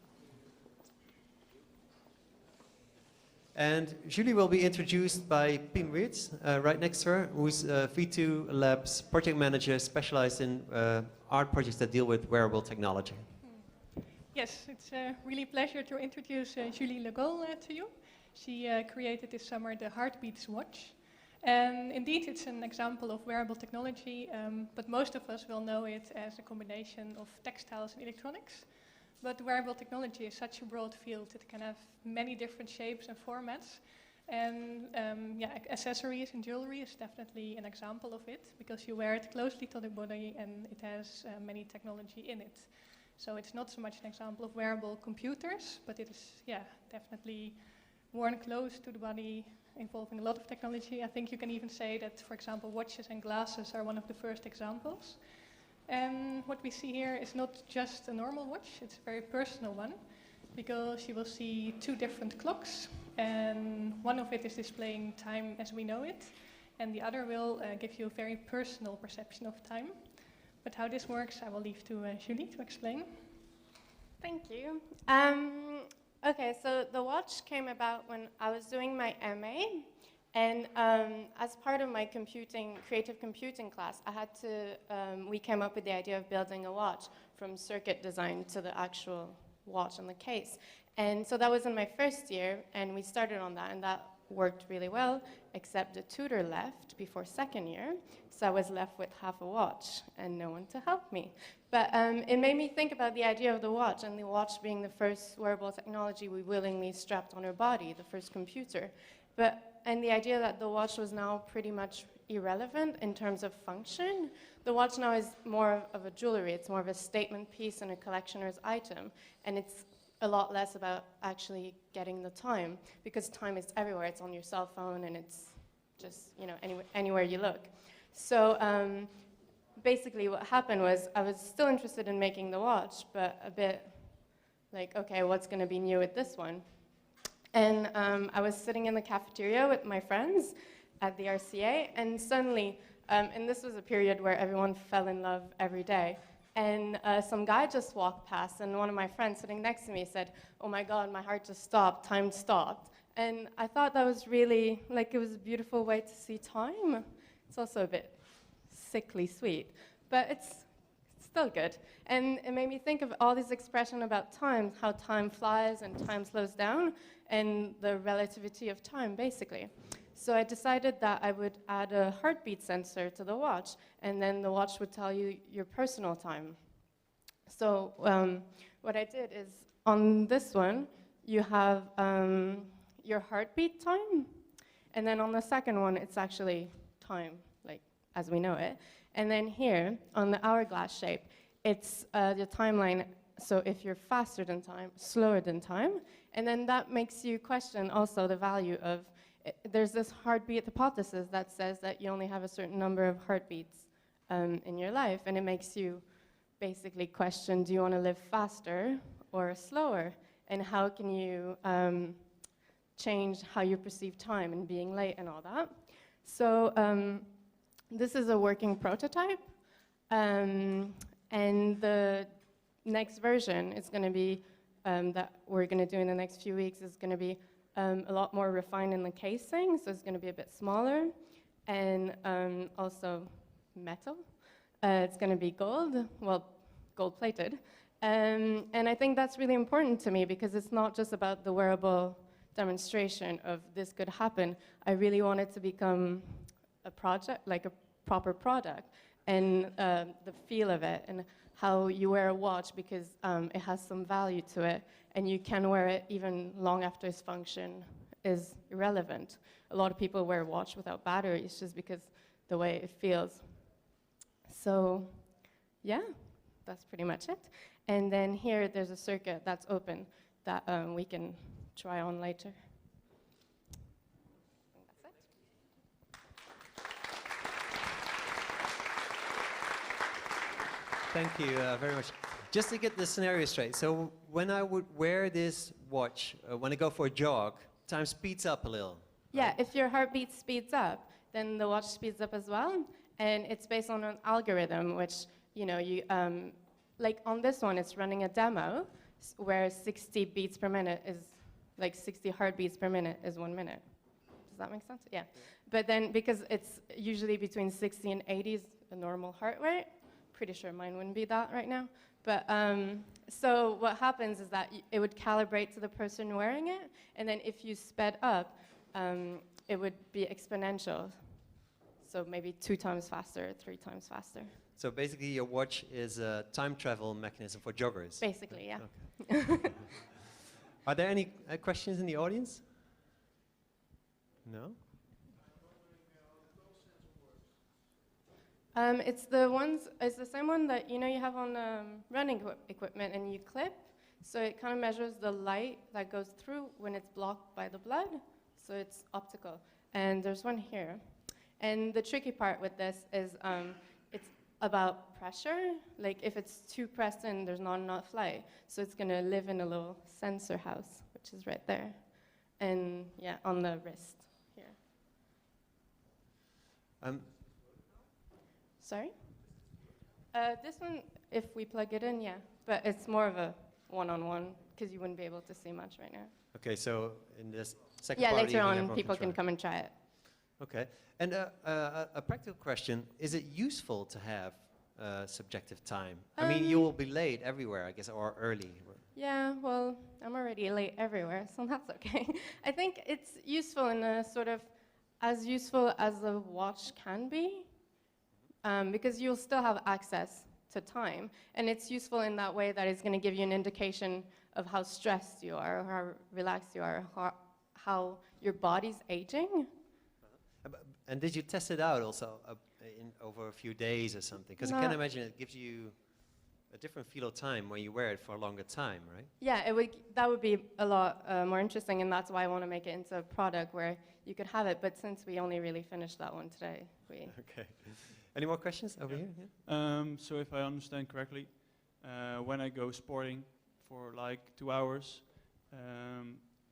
And Julie will be introduced by Pim Weerts, right next to her, who's V2 Labs project manager specialized in art projects that deal with wearable technology. Yes, it's a really pleasure to introduce Julie Legault to you. She created this summer the Heartbeats watch. And indeed, it's an example of wearable technology, but most of us will know it as a combination of textiles and electronics. But wearable technology is such a broad field. It can have many different shapes and formats. And yeah, accessories and jewelry is definitely an example of it, because you wear it closely to the body and it has many technology in it. So it's not so much an example of wearable computers, but it is, yeah, definitely worn close to the body, involving a lot of technology. I think you can even say that, for example, watches and glasses are one of the first examples. And what we see here is not just a normal watch, it's a very personal one, because you will see two different clocks, and one of it is displaying time as we know it, and the other will give you a very personal perception of time. But how this works, I will leave to Julie to explain. Thank you. Okay, so the watch came about when I was doing my MA, and as part of my creative computing class, I had to, we came up with the idea of building a watch from circuit design to the actual watch on the case. And so that was in my first year, and we started on that, and that worked really well, except the tutor left before second year, so I was left with half a watch and no one to help me. But it made me think about the idea of the watch, and the watch being the first wearable technology we willingly strapped on our body, the first computer. And the idea that the watch was now pretty much irrelevant in terms of function. The watch now is more of a jewelry, it's more of a statement piece and a collectioner's item, and it's a lot less about actually getting the time, because time is everywhere. It's on your cell phone, and it's just, you know, anywhere you look. So basically what happened was I was still interested in making the watch, but a bit like, okay, what's going to be new with this one? And I was sitting in the cafeteria with my friends at the RCA, and suddenly, and this was a period where everyone fell in love every day, and some guy just walked past, and one of my friends sitting next to me said, "Oh my God, my heart just stopped, time stopped." And I thought that was really, like, it was a beautiful way to see time. It's also a bit sickly sweet, but it's still good. And it made me think of all these expressions about time, how time flies and time slows down, and the relativity of time, basically. So I decided that I would add a heartbeat sensor to the watch, and then the watch would tell you your personal time. So what I did is, on this one, you have your heartbeat time, and then on the second one, it's actually time, like as we know it. And then here, on the hourglass shape, it's the timeline, so if you're faster than time, slower than time, and then that makes you question also the value of, there's this heartbeat hypothesis that says that you only have a certain number of heartbeats in your life, and it makes you basically question, do you want to live faster or slower? And how can you change how you perceive time and being late and all that? So this is a working prototype, and the next version is going to be, that we're going to do in the next few weeks, is going to be a lot more refined in the casing, so it's going to be a bit smaller, and also metal. It's going to be gold, well, gold-plated. And I think that's really important to me, because it's not just about the wearable demonstration of this could happen. I really want it to become a project, like a proper product, and the feel of it, and how you wear a watch, because it has some value to it, and you can wear it even long after its function is irrelevant. A lot of people wear a watch without batteries just because the way it feels. So yeah, that's pretty much it. And then here, there's a circuit that's open that we can try on later. That's it. Thank you very much. Just to get the scenario straight, so when I would wear this watch, when I go for a jog, time speeds up a little. Yeah, if your heartbeat speeds up, then the watch speeds up as well. And it's based on an algorithm, which, you know, you, like on this one, it's running a demo where 60 beats per minute is, like 60 heartbeats per minute is 1 minute. Does that make sense? Yeah. But then, because it's usually between 60 and 80 is a normal heart rate, pretty sure mine wouldn't be that right now. But so what happens is that it would calibrate to the person wearing it, and then if you sped up, it would be exponential. So maybe 2 times faster, 3 times faster. So basically your watch is a time travel mechanism for joggers? Basically, yeah. Okay. Are there any questions in the audience? No? It's the same one that, you know, you have on running equipment and you clip. So it kind of measures the light that goes through when it's blocked by the blood. So it's optical. And there's one here. And the tricky part with this is it's about pressure. Like if it's too pressed in, there's not enough light. So it's going to live in a little sensor house, which is right there. And yeah, on the wrist here. Sorry? This one, if we plug it in, yeah. But it's more of a one-on-one, because you wouldn't be able to see much right now. Okay, so in this second yeah, part, later on, people can come and try it. Okay. And a practical question, is it useful to have subjective time? I mean, you will be late everywhere, I guess, or early. Yeah, well, I'm already late everywhere, so that's okay. I think it's useful in a sort of, as useful as a watch can be. Because you'll still have access to time. And it's useful in that way that it's going to give you an indication of how stressed you are, or how relaxed you are, how your body's aging. And did you test it out also over a few days or something? Because I can imagine it gives you a different feel of time when you wear it for a longer time, right? Yeah, that would be a lot more interesting, and that's why I want to make it into a product where you could have it. But since we only really finished that one today, we... Okay. Any more questions over here? So if I understand correctly, when I go sporting for like 2 hours,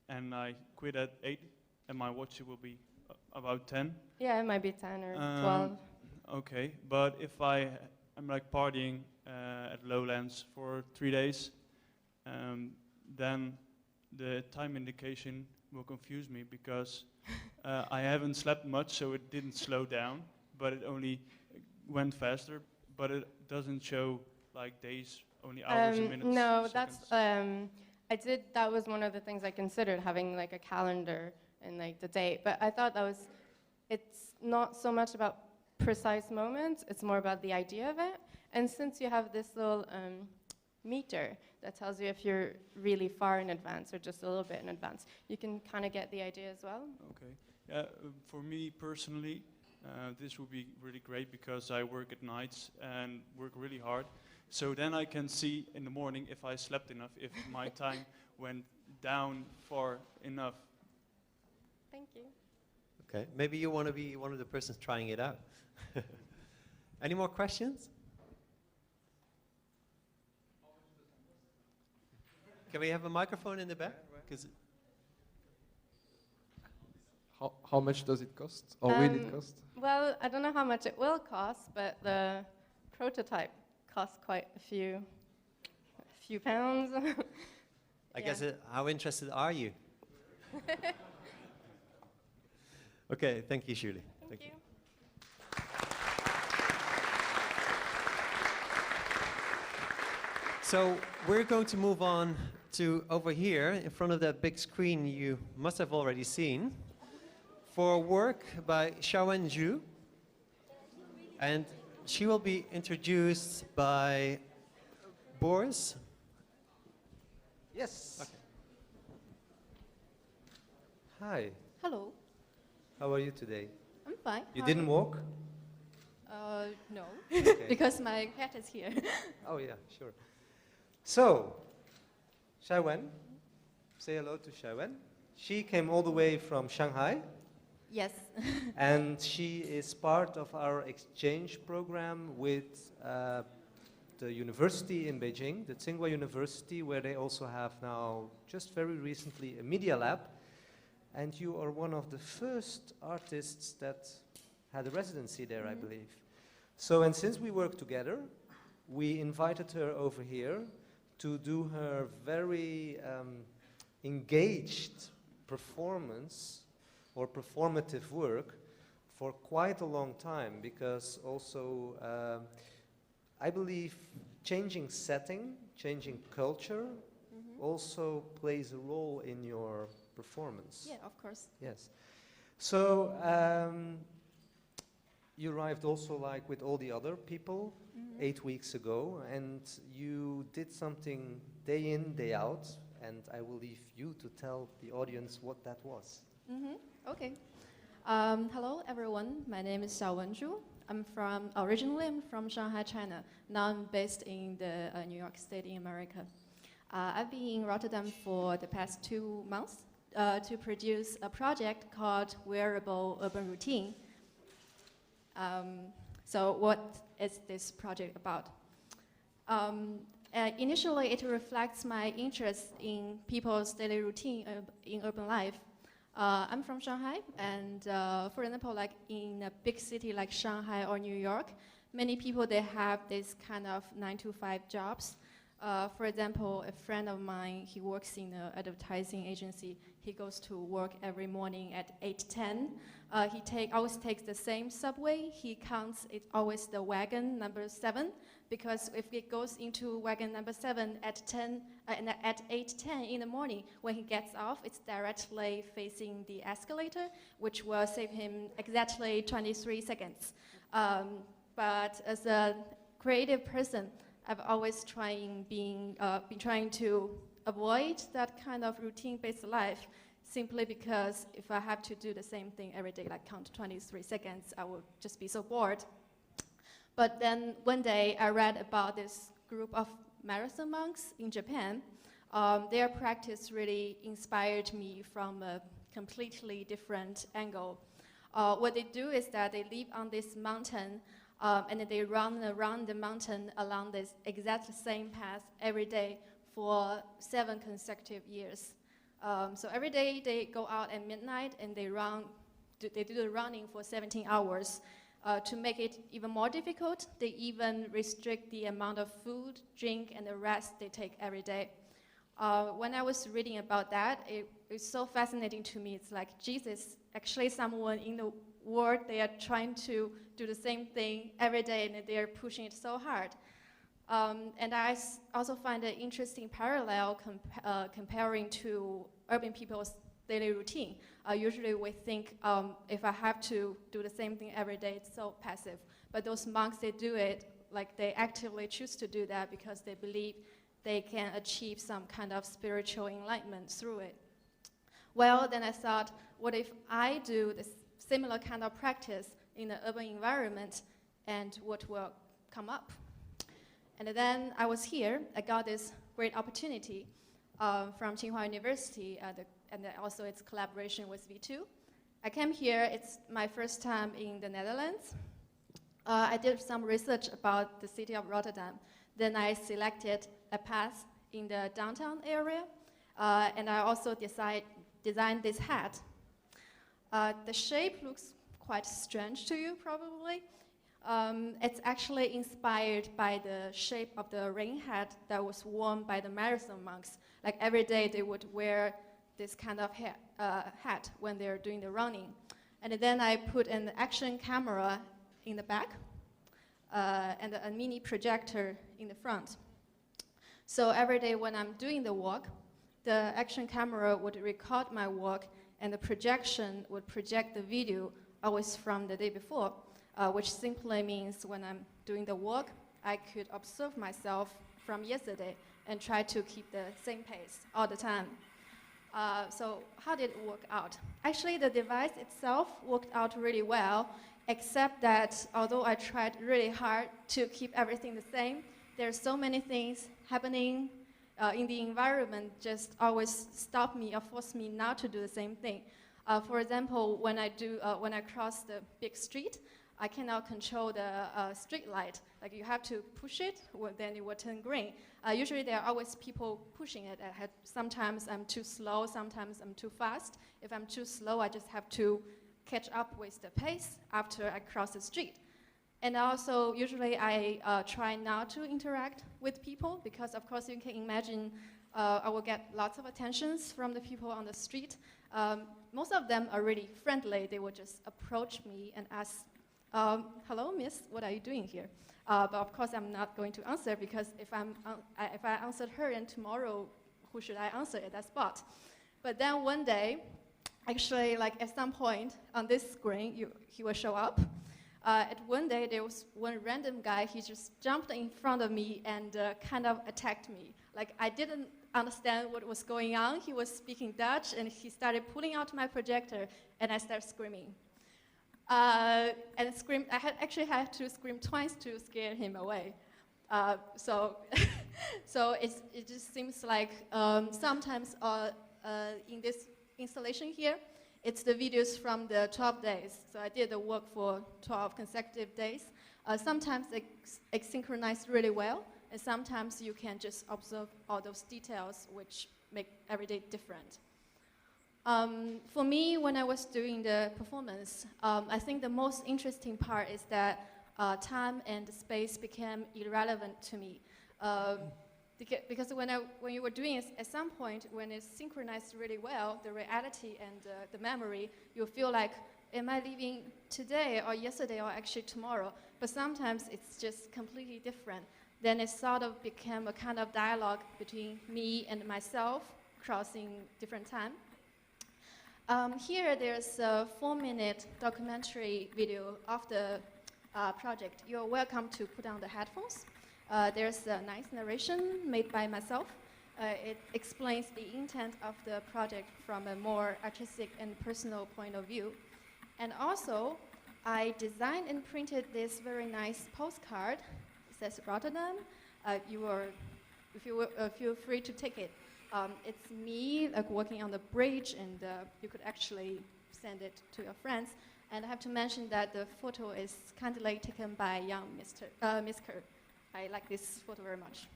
and I quit at 8, and my watch will be about 10. Yeah, it might be 10 or 12. Okay, but if I'm like partying at Lowlands for 3 days, then the time indication will confuse me because I haven't slept much, so it didn't slow down, but it only went faster, but it doesn't show like days, only hours and minutes. No, seconds. that's, that was one of the things I considered, having like a calendar and like the date, but I thought it's not so much about precise moments, it's more about the idea of it. And since you have this little meter that tells you if you're really far in advance or just a little bit in advance, you can kind of get the idea as well. Okay. Yeah, for me personally, this would be really great because I work at nights and work really hard. So then I can see in the morning if I slept enough, if my time went down far enough. Thank you. Okay, maybe you want to be one of the persons trying it out. Any more questions? Can we have a microphone in the back? 'Cause how much does it cost, or will it cost? Well, I don't know how much it will cost, but the prototype costs quite a few pounds. I guess how interested are you? Okay, thank you, Julie. Thank you. So we're going to move on to over here in front of that big screen you must have already seen for work by Xiaowen Zhu, and she will be introduced by Boris. Yes. Okay. Hi. Hello. How are you today? I'm fine. You How didn't are walk? No, Okay. because my cat is here. Oh yeah, sure. So, Xiaowen, say hello to Xiaowen. She came all the way from Shanghai. Yes. And she is part of our exchange program with the university in Beijing, the Tsinghua University, where they also have now, just very recently, a media lab. And you are one of the first artists that had a residency there, I believe. So, and since we work together, we invited her over here to do her very engaged performance or performative work for quite a long time, because also I believe changing setting, changing culture also plays a role in your performance. Yeah, of course. Yes. So you arrived also like with all the other people 8 weeks ago, and you did something day in, day out, and I will leave you to tell the audience what that was. Okay. Hello, everyone. My name is Xiaowen Zhu. Originally I'm from Shanghai, China. Now I'm based in the New York State in America. I've been in Rotterdam for the past 2 months to produce a project called Wearable Urban Routine. So what is this project about? Initially, it reflects my interest in people's daily routine in urban life. I'm from Shanghai, and for example, like in a big city like Shanghai or New York, many people, they have this kind of 9-to-5 jobs. For example, a friend of mine, he works in an advertising agency. He goes to work every morning at 8:10. He always takes the same subway. He counts it always the wagon number 7, because if it goes into wagon number 7 at 8:10 in the morning, when he gets off, it's directly facing the escalator, which will save him exactly 23 seconds. But as a creative person, I've always been trying to avoid that kind of routine-based life, simply because if I have to do the same thing every day, like count 23 seconds, I would just be so bored. But then one day I read about this group of marathon monks in Japan. Their practice really inspired me from a completely different angle. What they do is that they live on this mountain and they run around the mountain along this exact same path every day for 7 consecutive years. So every day they go out at midnight and they do the running for 17 hours. To make it even more difficult, they even restrict the amount of food, drink, and the rest they take every day. When I was reading about that, it's so fascinating to me. It's like Jesus, actually someone in the world, they are trying to do the same thing every day and they are pushing it so hard. And I also find an interesting parallel comparing to urban people's daily routine. Usually we think if I have to do the same thing every day, it's so passive. But those monks, they do it, like they actively choose to do that because they believe they can achieve some kind of spiritual enlightenment through it. Well, then I thought, what if I do this similar kind of practice in an urban environment, and what will come up? And then I was here, I got this great opportunity from Tsinghua University, and also its collaboration with V2. I came here, it's my first time in the Netherlands. I did some research about the city of Rotterdam. Then I selected a path in the downtown area, and I also designed this hat. The shape looks quite strange to you, probably. It's actually inspired by the shape of the rain hat that was worn by the marathon monks. Like every day they would wear this kind of hat when they're doing the running. And then I put an action camera in the back and a mini projector in the front. So every day when I'm doing the walk, the action camera would record my walk and the projection would project the video always from the day before, which simply means when I'm doing the walk, I could observe myself from yesterday and try to keep the same pace all the time. So how did it work out? Actually, the device itself worked out really well, except that although I tried really hard to keep everything the same, there are so many things happening in the environment just always stop me or force me not to do the same thing. For example, when I cross the big street, I cannot control the street light. Like you have to push it, then it will turn green. Usually there are always people pushing it. Sometimes I'm too slow, sometimes I'm too fast. If I'm too slow, I just have to catch up with the pace after I cross the street. And also, usually I try not to interact with people because, of course, you can imagine I will get lots of attentions from the people on the street. Most of them are really friendly. They will just approach me and ask, hello, miss, what are you doing here? But of course, I'm not going to answer because if I answered her and tomorrow, who should I answer at that spot? But then one day, actually, like at some point on this screen, he will show up. At one day, there was one random guy, he just jumped in front of me and kind of attacked me. Like, I didn't understand what was going on. He was speaking Dutch, and he started pulling out my projector, and I started screaming. I actually had to scream twice to scare him away. So it just seems like sometimes in this installation here, it's the videos from the 12 days. So I did the work for 12 consecutive days. Sometimes it's synchronized really well, and sometimes you can just observe all those details which make every day different. For me, when I was doing the performance, I think the most interesting part is that time and space became irrelevant to me. Because when you were doing it, at some point, when it's synchronized really well, the reality and the memory, you feel like, am I living today or yesterday or actually tomorrow? But sometimes it's just completely different. Then it sort of became a kind of dialogue between me and myself, crossing different time. Here, there's a 4-minute documentary video of the project. You're welcome to put on the headphones. There's a nice narration made by myself. It explains the intent of the project from a more artistic and personal point of view. And also, I designed and printed this very nice postcard. It says Rotterdam. feel free to take it. It's me like working on the bridge, and you could actually send it to your friends. And I have to mention that the photo is kindly taken by young Miss Kerr. I like this photo very much.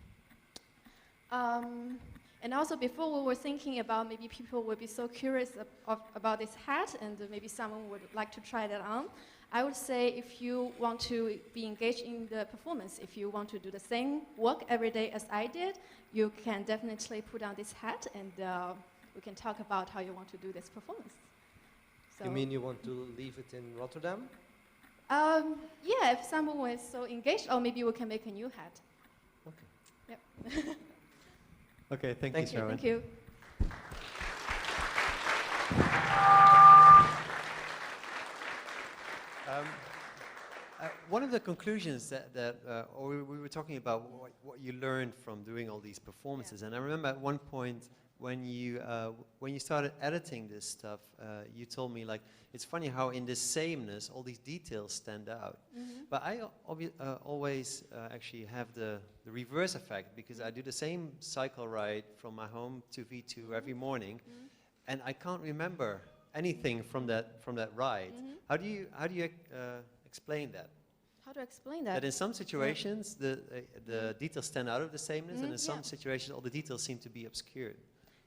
And also, before we were thinking about maybe people would be so curious about this hat, and maybe someone would like to try that on. I would say if you want to be engaged in the performance, if you want to do the same work every day as I did, you can definitely put on this hat, and we can talk about how you want to do this performance. So you mean you want to leave it in Rotterdam? Yeah, if someone was so engaged, or maybe we can make a new hat. Okay. Yep. Okay, thank you, Sharon. Thank you. One of the conclusions or we were talking about what you learned from doing all these performances, and I remember at one point when you started editing this stuff, you told me like it's funny how in this sameness all these details stand out. But I always actually have the reverse effect, because I do the same cycle ride from my home to V2 every morning, and I can't remember anything from that ride. How do you explain that? How to explain that? That in some situations the details stand out of the sameness, and in some situations all the details seem to be obscured.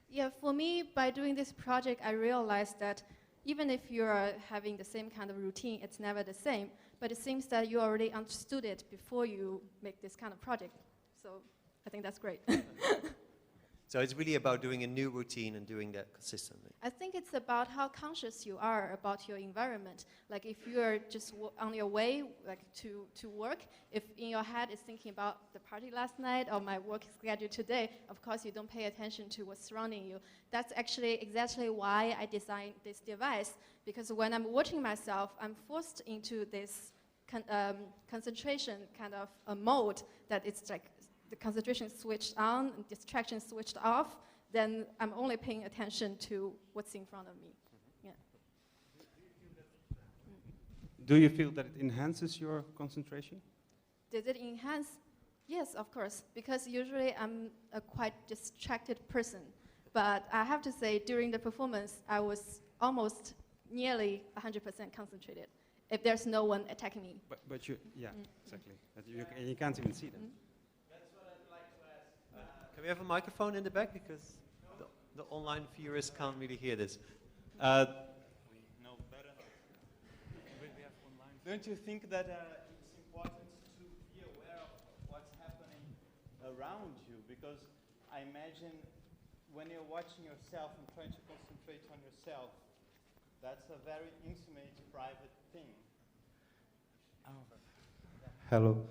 Yeah, for me, by doing this project, I realized that even if you're having the same kind of routine, it's never the same. But it seems that you already understood it before you make this kind of project. So I think that's great. So it's really about doing a new routine and doing that consistently. I think it's about how conscious you are about your environment. Like if you're just on your way like to work, if in your head is thinking about the party last night or my work schedule today, of course you don't pay attention to what's surrounding you. That's actually exactly why I designed this device, because when I'm watching myself, I'm forced into this concentration kind of a mode that it's like the concentration switched on, and distraction switched off, then I'm only paying attention to what's in front of me. Yeah. Do you feel that it enhances your concentration? Does it enhance? Yes, of course, because usually I'm a quite distracted person. But I have to say, during the performance, I was almost nearly 100% concentrated, if there's no one attacking me. But you, yeah, exactly. But you can't even see them. Can we have a microphone in the back, because the online viewers can't really hear this? No, better. Don't you think that it's important to be aware of what's happening around you? Because I imagine when you're watching yourself and trying to concentrate on yourself, that's a very intimate, private thing. Hello.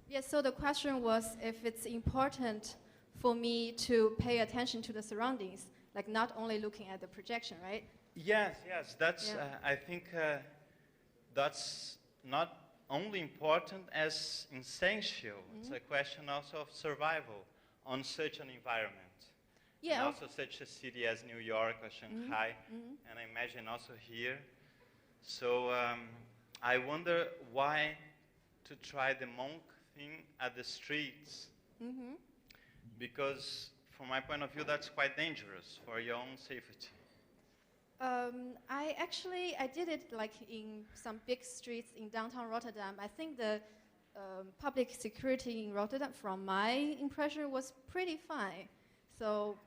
Yes, so the question was if it's important for me to pay attention to the surroundings, like not only looking at the projection, right? Yes, yes, that's, I think that's not only important as essential. It's a question also of survival on such an environment. Yeah. And also such a city as New York or Shanghai, and I imagine also here. So I wonder why to try the monk thing at the streets, because from my point of view that's quite dangerous for your own safety. I did it like in some big streets in downtown Rotterdam. I think the public security in Rotterdam, from my impression, was pretty fine. So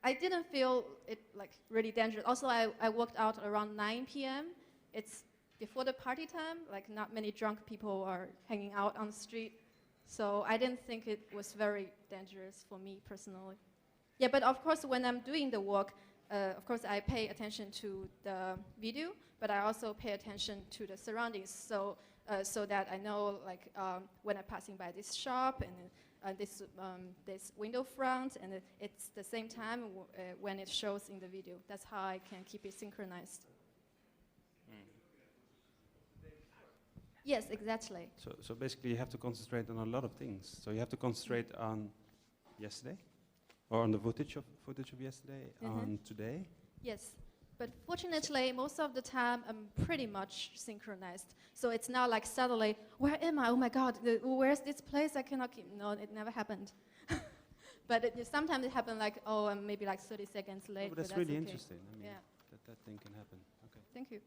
I didn't feel it like really dangerous. Also, I walked out around 9 p.m. It's before the party time, like not many drunk people are hanging out on the street. So I didn't think it was very dangerous for me personally. Yeah, but of course when I'm doing the work, of course I pay attention to the video, but I also pay attention to the surroundings. So that I know like when I'm passing by this shop and this window front, and it's the same time when it shows in the video. That's how I can keep it synchronized. Yes, exactly. So basically you have to concentrate on a lot of things. So you have to concentrate on yesterday, or on the footage of yesterday, on today. Yes, But fortunately, most of the time, I'm pretty much synchronized. So it's not like suddenly, where am I? Oh my God, where's this place? I cannot keep. No, it never happened. But sometimes it happened like, oh, I'm maybe like 30 seconds late. But that's but really okay. interesting. I mean, Yeah. that thing can happen. Okay. Thank you.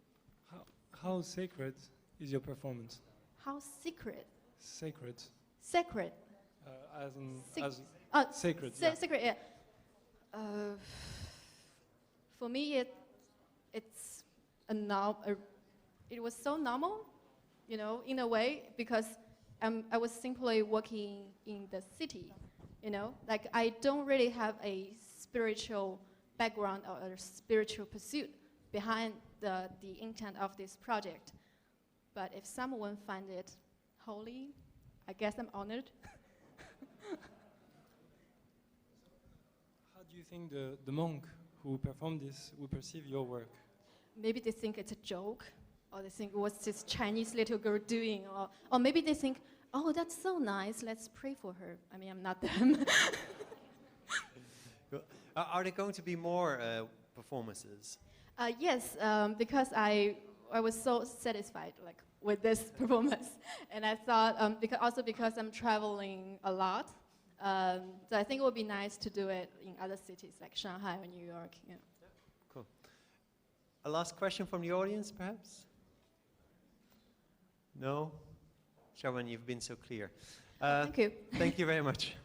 How sacred is your performance? How secret? Sacred. Sacred. As in, oh, sacred. Yeah. Sacred. Yeah. For me, it's it was so normal, you know, in a way, because I was simply working in the city, you know, like I don't really have a spiritual background or a spiritual pursuit behind the intent of this project. But if someone finds it holy, I guess I'm honored. How do you think the monk who performed this will perceive your work? Maybe they think it's a joke, or they think, what's this Chinese little girl doing? Or maybe they think, oh, that's so nice, let's pray for her. I mean, I'm not them. Are there going to be more performances? Yes, because I was so satisfied with this performance. And I thought, because I'm traveling a lot, so I think it would be nice to do it in other cities like Shanghai or New York. You know. Cool. A last question from the audience, perhaps? No? Shawan, you've been so clear. Thank you. Thank you very much.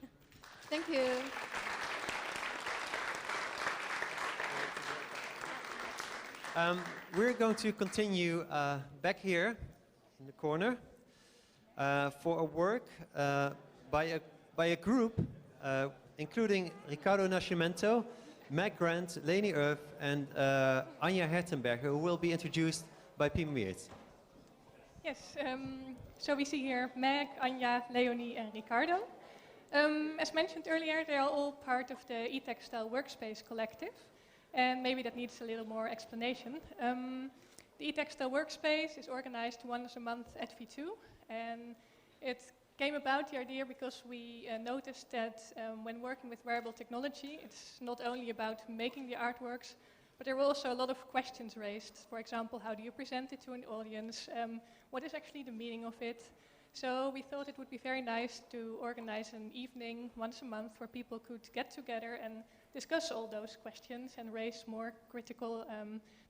Thank you. We're going to continue back here in the corner for a work by a group including Ricardo Nascimento, Meg Grant, Leni Earth, and Anja Hertenberger, who will be introduced by Pim Weert. Yes, so we see here Meg, Anja, Leonie, and Ricardo. As mentioned earlier, they are all part of the eTextile Workspace Collective, and maybe that needs a little more explanation. The eTextile Workspace is organized once a month at V2, and it came about, the idea, because we noticed that when working with wearable technology, it's not only about making the artworks, but there were also a lot of questions raised. For example, how do you present it to an audience? What is actually the meaning of it? So we thought it would be very nice to organize an evening once a month where people could get together and discuss all those questions and raise more critical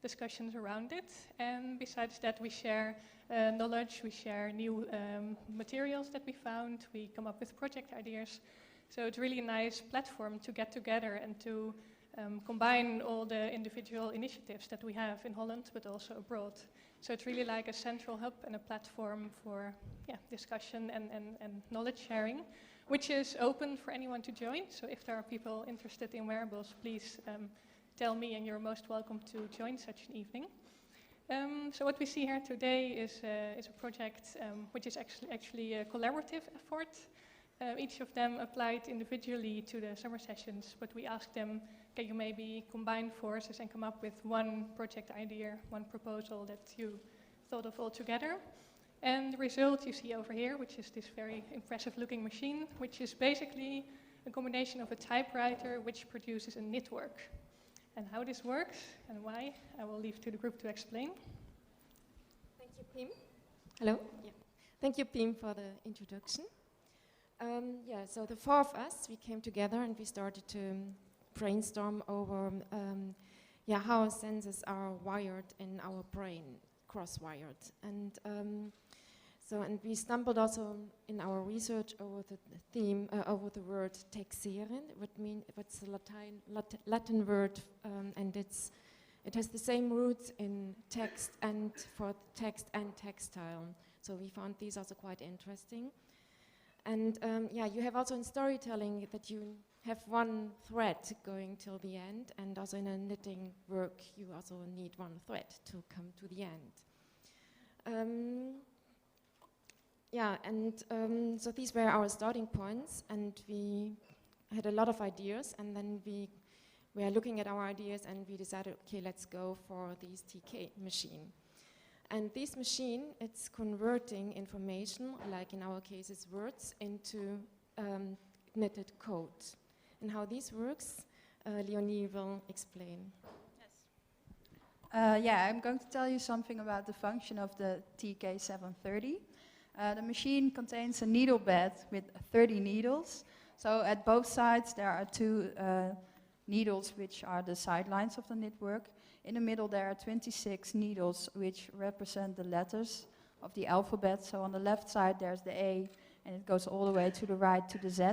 discussions around it. And besides that, we share knowledge, we share new materials that we found, we come up with project ideas. So it's really a nice platform to get together and to combine all the individual initiatives that we have in Holland, but also abroad. So it's really like a central hub and a platform for discussion and knowledge sharing, which is open for anyone to join. So if there are people interested in wearables, please tell me, and you're most welcome to join such an evening. So what we see here today is a project which is actually a collaborative effort. Each of them applied individually to the summer sessions, but we asked them, can you maybe combine forces and come up with one project idea, one proposal that you thought of all together? And the result you see over here, which is this very impressive looking machine, which is basically a combination of a typewriter which produces a knitwork. And how this works and why, I will leave to the group to explain. Thank you, Pim. Hello. Yeah. Thank you, Pim, for the introduction. So the four of us, we came together and we started to brainstorm over how senses are wired in our brain, cross-wired. And and we stumbled also in our research over the theme, over the word texeren, what's the Latin word, and it has the same roots in text and for text and textile. So we found these also quite interesting. And you have also in storytelling that you have one thread going till the end, and also in a knitting work you also need one thread to come to the end. So these were our starting points, and we had a lot of ideas, and then we were looking at our ideas and we decided, okay, let's go for this TK machine. And this machine, it's converting information, like in our case it's words, into knitted code. And how this works, Leonie will explain. Yes. Yeah, I'm going to tell you something about the function of the TK730. The machine contains a needle bed with 30 needles. So at both sides there are two needles which are the sidelines of the network. In the middle there are 26 needles which represent the letters of the alphabet. So on the left side there's the A and it goes all the way to the right to the Z.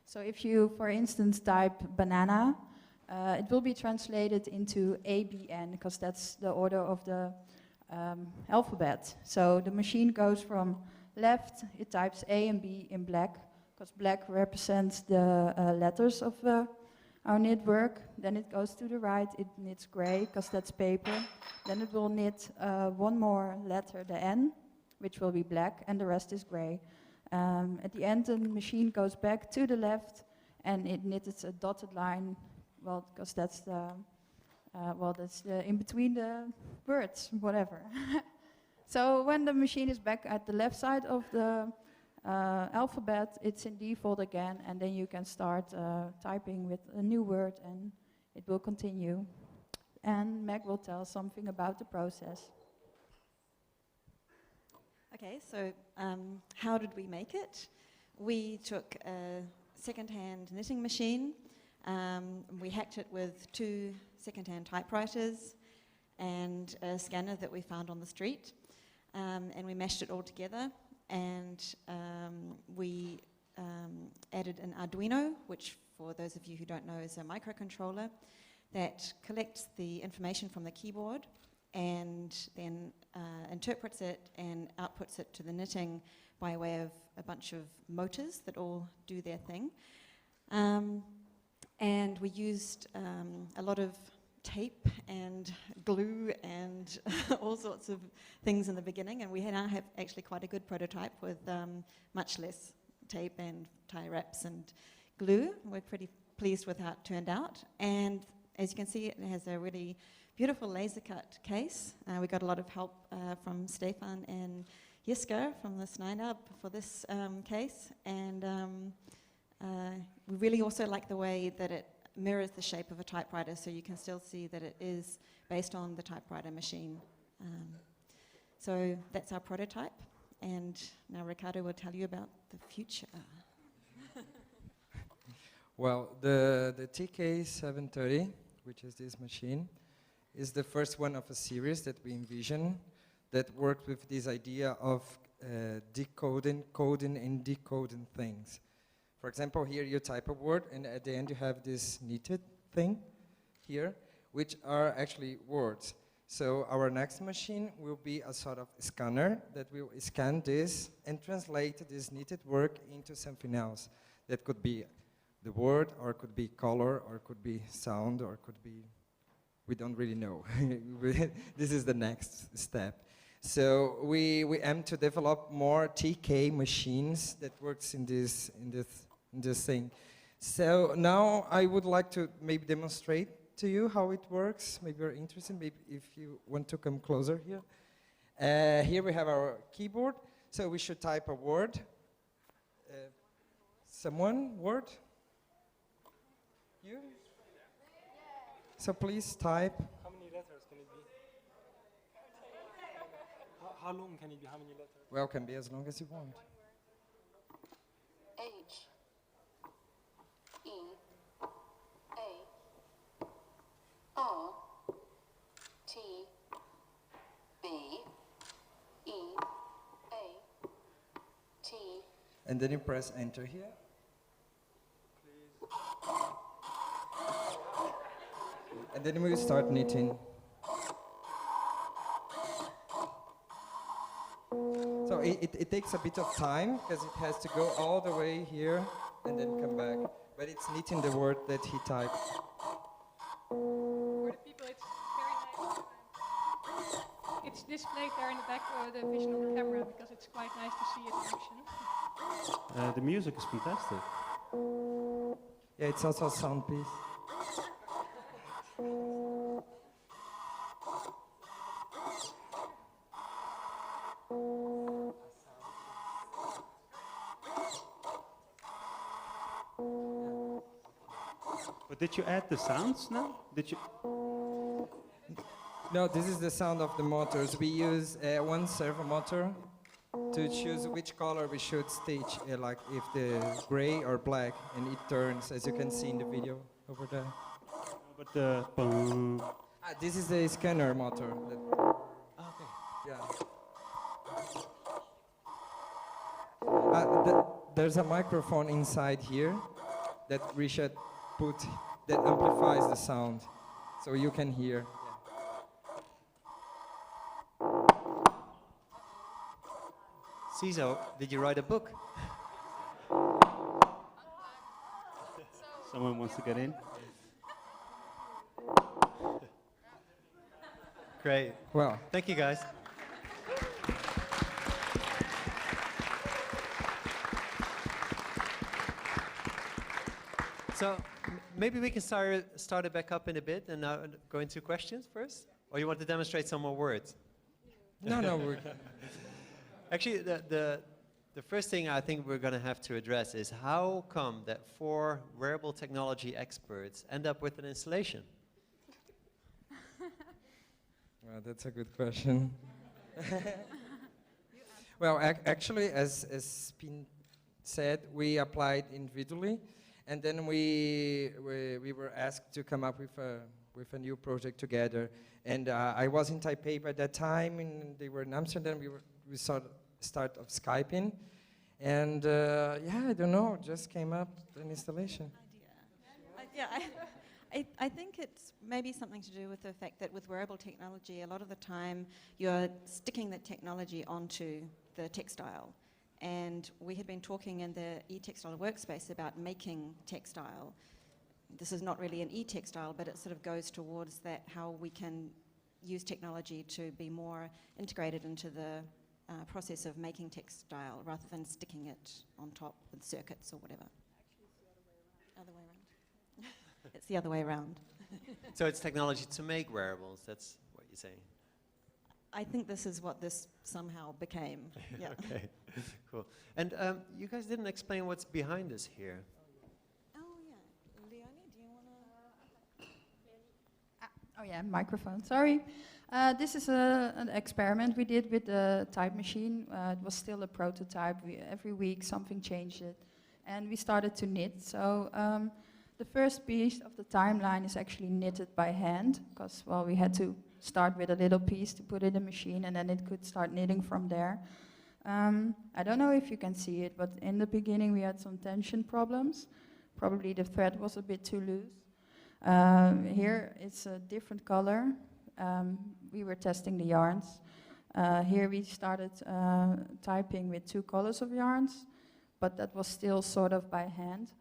So if you, for instance, type banana, it will be translated into ABN because that's the order of the alphabet. So the machine goes from left, it types A and B in black because black represents the letters of our network. Then it goes to the right, it knits gray because that's paper. Then it will knit one more letter, the N, which will be black, and the rest is gray. At the end, the machine goes back to the left and it knits a dotted line, well, because that's the, that's the in between the words, whatever. So when the machine is back at the left side of the alphabet, it's in default again, and then you can start typing with a new word and it will continue. And Meg will tell something about the process. Okay, so how did we make it? We took a second-hand knitting machine, we hacked it with 2 second-hand typewriters and a scanner that we found on the street, and we mashed it all together, and we added an Arduino, which for those of you who don't know is a microcontroller that collects the information from the keyboard and then interprets it and outputs it to the knitting by way of a bunch of motors that all do their thing. And we used a lot of tape and glue and all sorts of things in the beginning, and we now have actually quite a good prototype with much less tape and tie wraps and glue. We're pretty pleased with how it turned out, and as you can see, it has a really beautiful laser cut case. We got a lot of help from Stefan and Jiska from the SNINUB for this case, and we really also like the way that it mirrors the shape of a typewriter, so you can still see that it is based on the typewriter machine. So that's our prototype, and now Ricardo will tell you about the future. Well, the TK730, which is this machine, is the first one of a series that we envision that worked with this idea of decoding, coding and decoding things. For example, here you type a word and at the end you have this knitted thing here, which are actually words. So our next machine will be a sort of scanner that will scan this and translate this knitted word into something else. That could be the word, or could be color, or could be sound, or could be, we don't really know. This is the next step. So we aim to develop more TK machines that works in this thing. So now I would like to maybe demonstrate to you how it works. Maybe you're interested, maybe if you want to come closer here. Here we have our keyboard. So we should type a word. Someone, word? You? So please type. How many letters can it be? How long can it be? How many letters? Well, can be as long as you want. H E A R T B E A T. And then you press enter here. And then we start knitting. So it takes a bit of time because it has to go all the way here and then come back. But it's knitting the word that he typed. For the people, it's very nice. It's displayed there in the back of the vision of the camera because it's quite nice to see it in action. The music is fantastic. Yeah, it's also a sound piece. But did you add the sounds now? Did you? No, this is the sound of the motors. We use one servo motor to choose which color we should stitch, like if the gray or black, and it turns, as you can see in the video over there. But the boom. This is the scanner motor. Okay. Yeah. There's a microphone inside here that Richard put that amplifies the sound, so you can hear. Ciso, did you write a book? Someone wants to get in? Great. Well, thank you guys. So maybe we can start it back up in a bit and now go into questions first? Or you want to demonstrate some more words? No, we're Actually, the first thing I think we're going to have to address is how come that 4 wearable technology experts end up with an installation? Well, that's a good question. Well, actually, as Pien said, we applied individually, and then we were asked to come up with a new project together. And I was in Taipei by that time, and they were in Amsterdam. We start of Skyping, and yeah, I don't know, just came up with an installation. I think it's maybe something to do with the fact that with wearable technology, a lot of the time you're sticking that technology onto the textile. And we had been talking in the e-textile workspace about making textile. This is not really an e-textile, but it sort of goes towards that, how we can use technology to be more integrated into the process of making textile rather than sticking it on top with circuits or whatever. Other way around. It's the other way around. So it's technology to make wearables, that's what you're saying? I think this is what this somehow became. Yeah. Okay, cool. And you guys didn't explain what's behind us here. Oh yeah, Leonie, do you want to? Oh yeah, microphone, sorry. This is an experiment we did with the type machine. It was still a prototype. Every week something changed it. And we started to knit. So the first piece of the timeline is actually knitted by hand, because, well, we had to start with a little piece to put in the machine, and then it could start knitting from there. I don't know if you can see it, but in the beginning we had some tension problems. Probably the thread was a bit too loose. Here it's a different color. We were testing the yarns. Here we started typing with 2 colors of yarns, but that was still sort of by hand.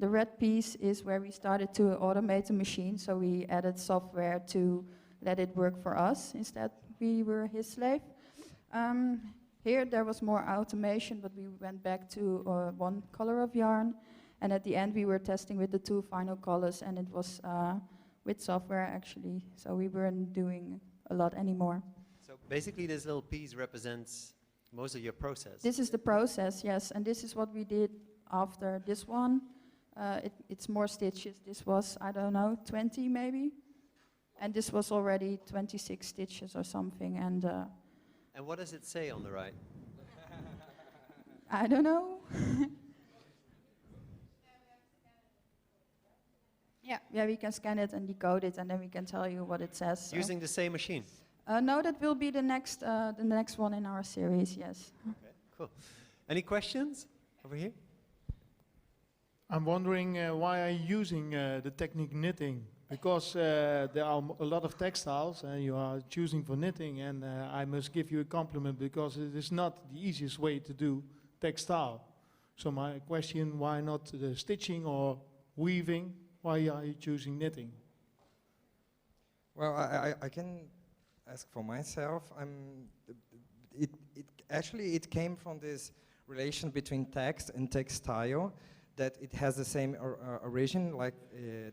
The red piece is where we started to automate the machine, so we added software to let it work for us. Instead, we were his slave. Here there was more automation, but we went back to 1 color of yarn, and at the end we were testing with the 2 final colors, and it was with software actually, so we weren't doing a lot anymore. So basically this little piece represents most of your process. This is the process, yes, and this is what we did after this one. It's more stitches. This was, I don't know, 20 maybe, and this was already 26 stitches or something. And what does it say on the right? I don't know. Yeah, we can scan it and decode it, and then we can tell you what it says. So. Using the same machine? No, that will be the next one in our series, yes. Okay, cool. Any questions over here? I'm wondering why are you using the technique knitting? Because there are a lot of textiles and you are choosing for knitting, and I must give you a compliment because it is not the easiest way to do textile. So my question, why not the stitching or weaving? Why are you choosing knitting? Well, I can ask for myself. It came from this relation between text and textile, that it has the same origin, like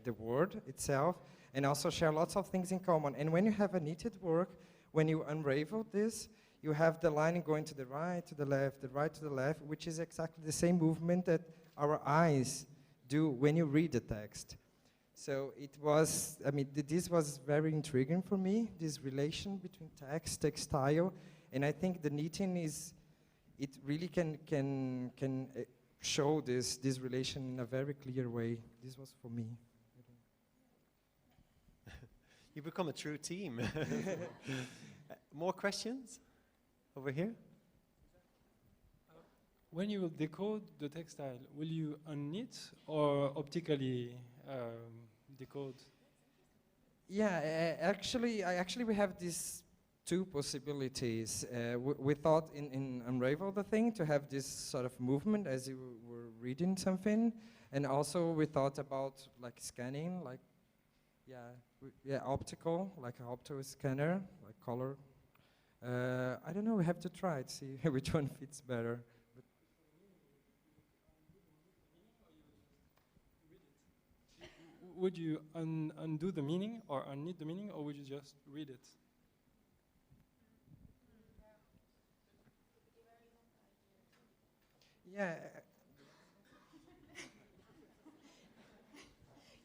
the word itself, and also share lots of things in common. And when you have a knitted work, when you unravel this, you have the line going to the right, to the left, the right to the left, which is exactly the same movement that our eyes do when you read the text. So it was, I mean, this was very intriguing for me, this relation between text, textile, and I think the knitting is, it really can show this relation in a very clear way. This was for me. You become a true team. More questions over here? When you will decode the textile, will you unknit or optically decode? Yeah, actually we have these two possibilities. We thought in Unravel the Thing to have this sort of movement as you were reading something, and also we thought about like scanning, like optical, like an opto scanner, like color. I don't know. We have to try it, see which one fits better. Would you undo the meaning or unknit the meaning, or would you just read it? Yeah.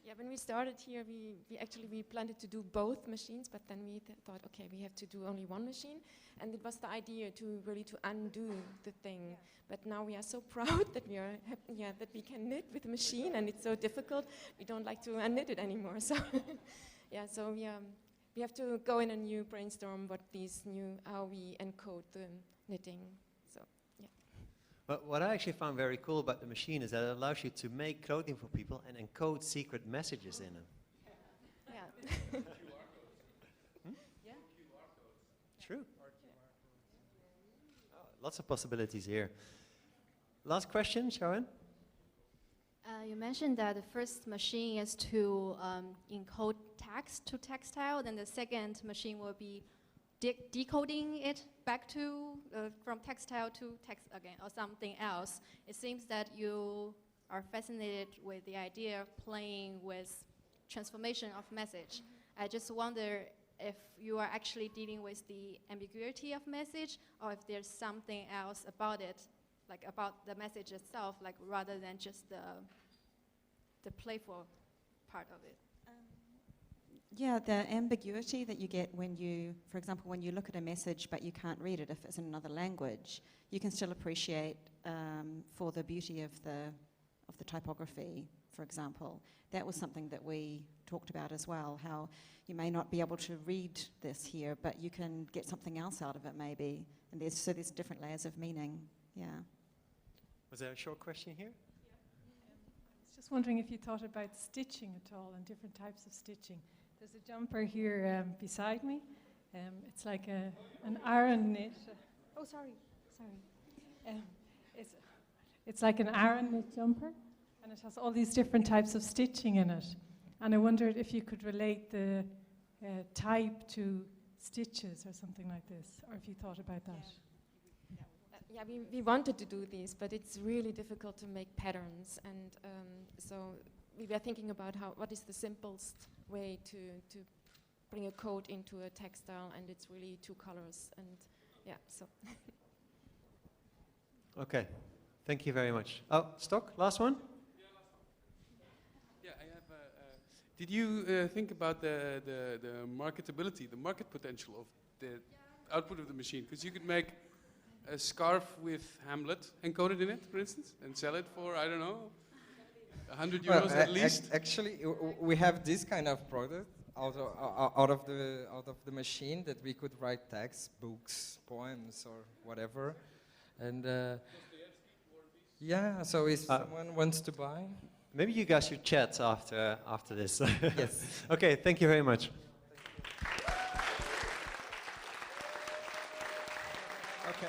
Yeah, when we started here, we planned to do both machines, but then we thought, okay, we have to do only one machine, and it was the idea to really to undo the thing. But now we are so proud that we are that we can knit with a machine, and it's so difficult. We don't like to unknit it anymore. So yeah, so we have to go in a new brainstorm how we encode the knitting. So yeah. But what I actually found very cool about the machine is that it allows you to make clothing for people and encode secret messages in them. Yeah. Yeah. True. Oh, lots of possibilities here. Last question, Sharon? You mentioned that the first machine is to encode text to textile, then the second machine will be decoding it back to from textile to text again, or something else. It seems that you are fascinated with the idea of playing with transformation of message. I just wonder if you are actually dealing with the ambiguity of message, or if there's something else about it, like about the message itself, like rather than just the playful part of it. Yeah, the ambiguity that you get when you, for example, when you look at a message but you can't read it if it's in another language, you can still appreciate for the beauty of the typography, for example. That was something that we talked about as well, how you may not be able to read this here, but you can get something else out of it maybe. And there's different layers of meaning, yeah. Was there a short question here? I was just wondering if you thought about stitching at all and different types of stitching. There's a jumper here beside me. It's like an Aran knit. Oh, sorry. It's like an Aran knit jumper, and it has all these different types of stitching in it. And I wondered if you could relate the type to stitches or something like this, or if you thought about that. Yeah, we wanted to do this, but it's really difficult to make patterns, and so we were thinking about what is the simplest way to bring a code into a textile, and it's really 2 colors, and yeah, so. Okay, thank you very much. Oh, Stock, last one? Yeah, I have. Did you think about the marketability, the market potential of the output of the machine? Because you could make a scarf with Hamlet encoded in it, for instance, and sell it for, I don't know, 100 euros at least. Actually, we have this kind of product out of the machine that we could write text, books, poems, or whatever, and yeah. So if someone wants to buy, maybe you guys should chat after this. Yes. Okay. Thank you very much. Okay.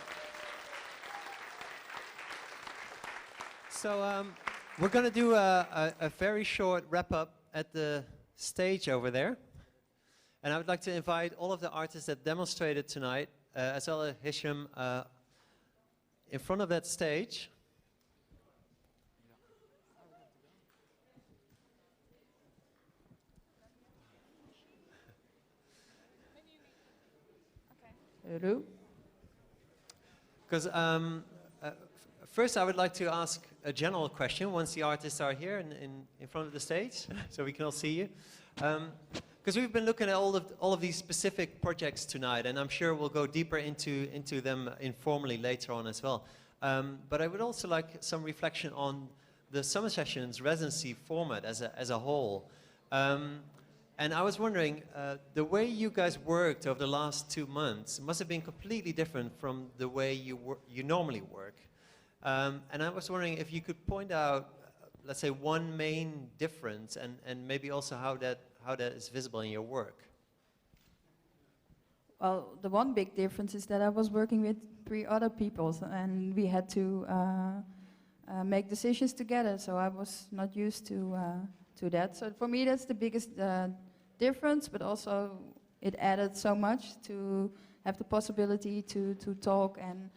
So we're going to do a very short wrap-up at the stage over there. And I would like to invite all of the artists that demonstrated tonight, as well as Hisham, in front of that stage. Hello. Because first, I would like to ask a general question once the artists are here in front of the stage, so we can all see you. Because we've been looking at all of these specific projects tonight, and I'm sure we'll go deeper into them informally later on as well. But I would also like some reflection on the summer sessions residency format as a whole. And I was wondering, the way you guys worked over the last 2 months must have been completely different from the way you normally work. And I was wondering if you could point out, let's say, one main difference, and maybe also how that is visible in your work. Well, the one big difference is that I was working with 3 other people, and we had to make decisions together, so I was not used to that. So for me, that's the biggest difference, but also it added so much to have the possibility to talk and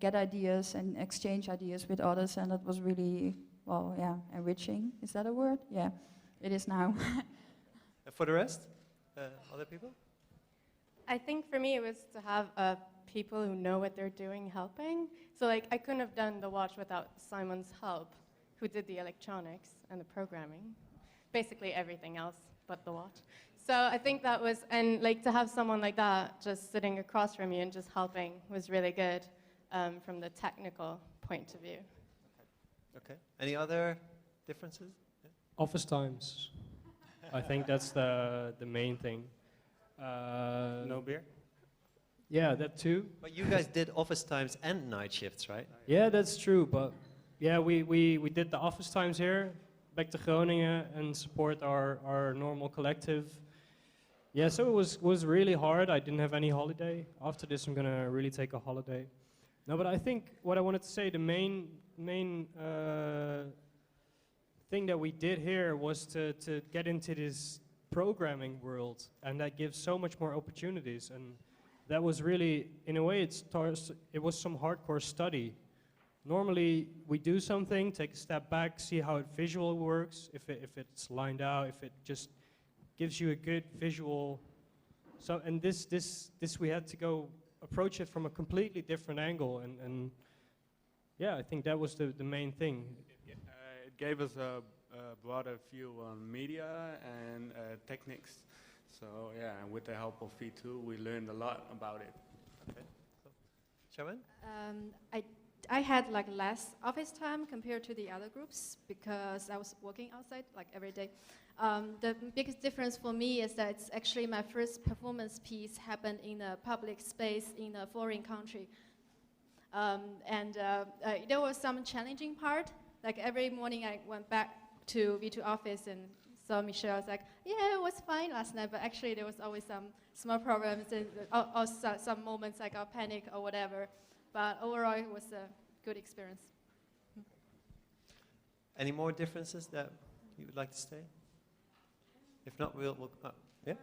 get ideas and exchange ideas with others, and that was really, well, yeah, enriching. Is that a word? Yeah, it is now. For the rest, other people? I think for me it was to have people who know what they're doing helping. So like I couldn't have done the watch without Simon's help, who did the electronics and the programming, basically everything else but the watch. So I think that was, and like to have someone like that just sitting across from you and just helping was really good from the technical point of view. Okay. Any other differences? Yeah. Office times. I think that's the main thing. No beer? Yeah, that too. But you guys did office times and night shifts, right? Yeah, that's true. But yeah, we did the office times here, back to Groningen, and support our normal collective. Yeah, so it was really hard. I didn't have any holiday. After this, I'm gonna really take a holiday. No, but I think what I wanted to say, the main thing that we did here was to get into this programming world, and that gives so much more opportunities. And that was really, in a way, it was some hardcore study. Normally, we do something, take a step back, see how it visually works, if it's lined out, if it just gives you a good visual. So, and this we had to go approach it from a completely different angle, and yeah, I think that was the main thing. It gave us a broader view on media and techniques. So yeah, and with the help of V2, we learned a lot about it. Okay. Sharon? I had like less office time compared to the other groups because I was working outside like every day. The biggest difference for me is that it's actually my first performance piece happened in a public space in a foreign country. There was some challenging part. Like every morning I went back to V2 office and saw Michelle. I was like, yeah, it was fine last night, but actually there was always some small problems and some moments I got panic or whatever. But overall, it was a good experience. Any more differences that you would like to say? If not, we'll yeah?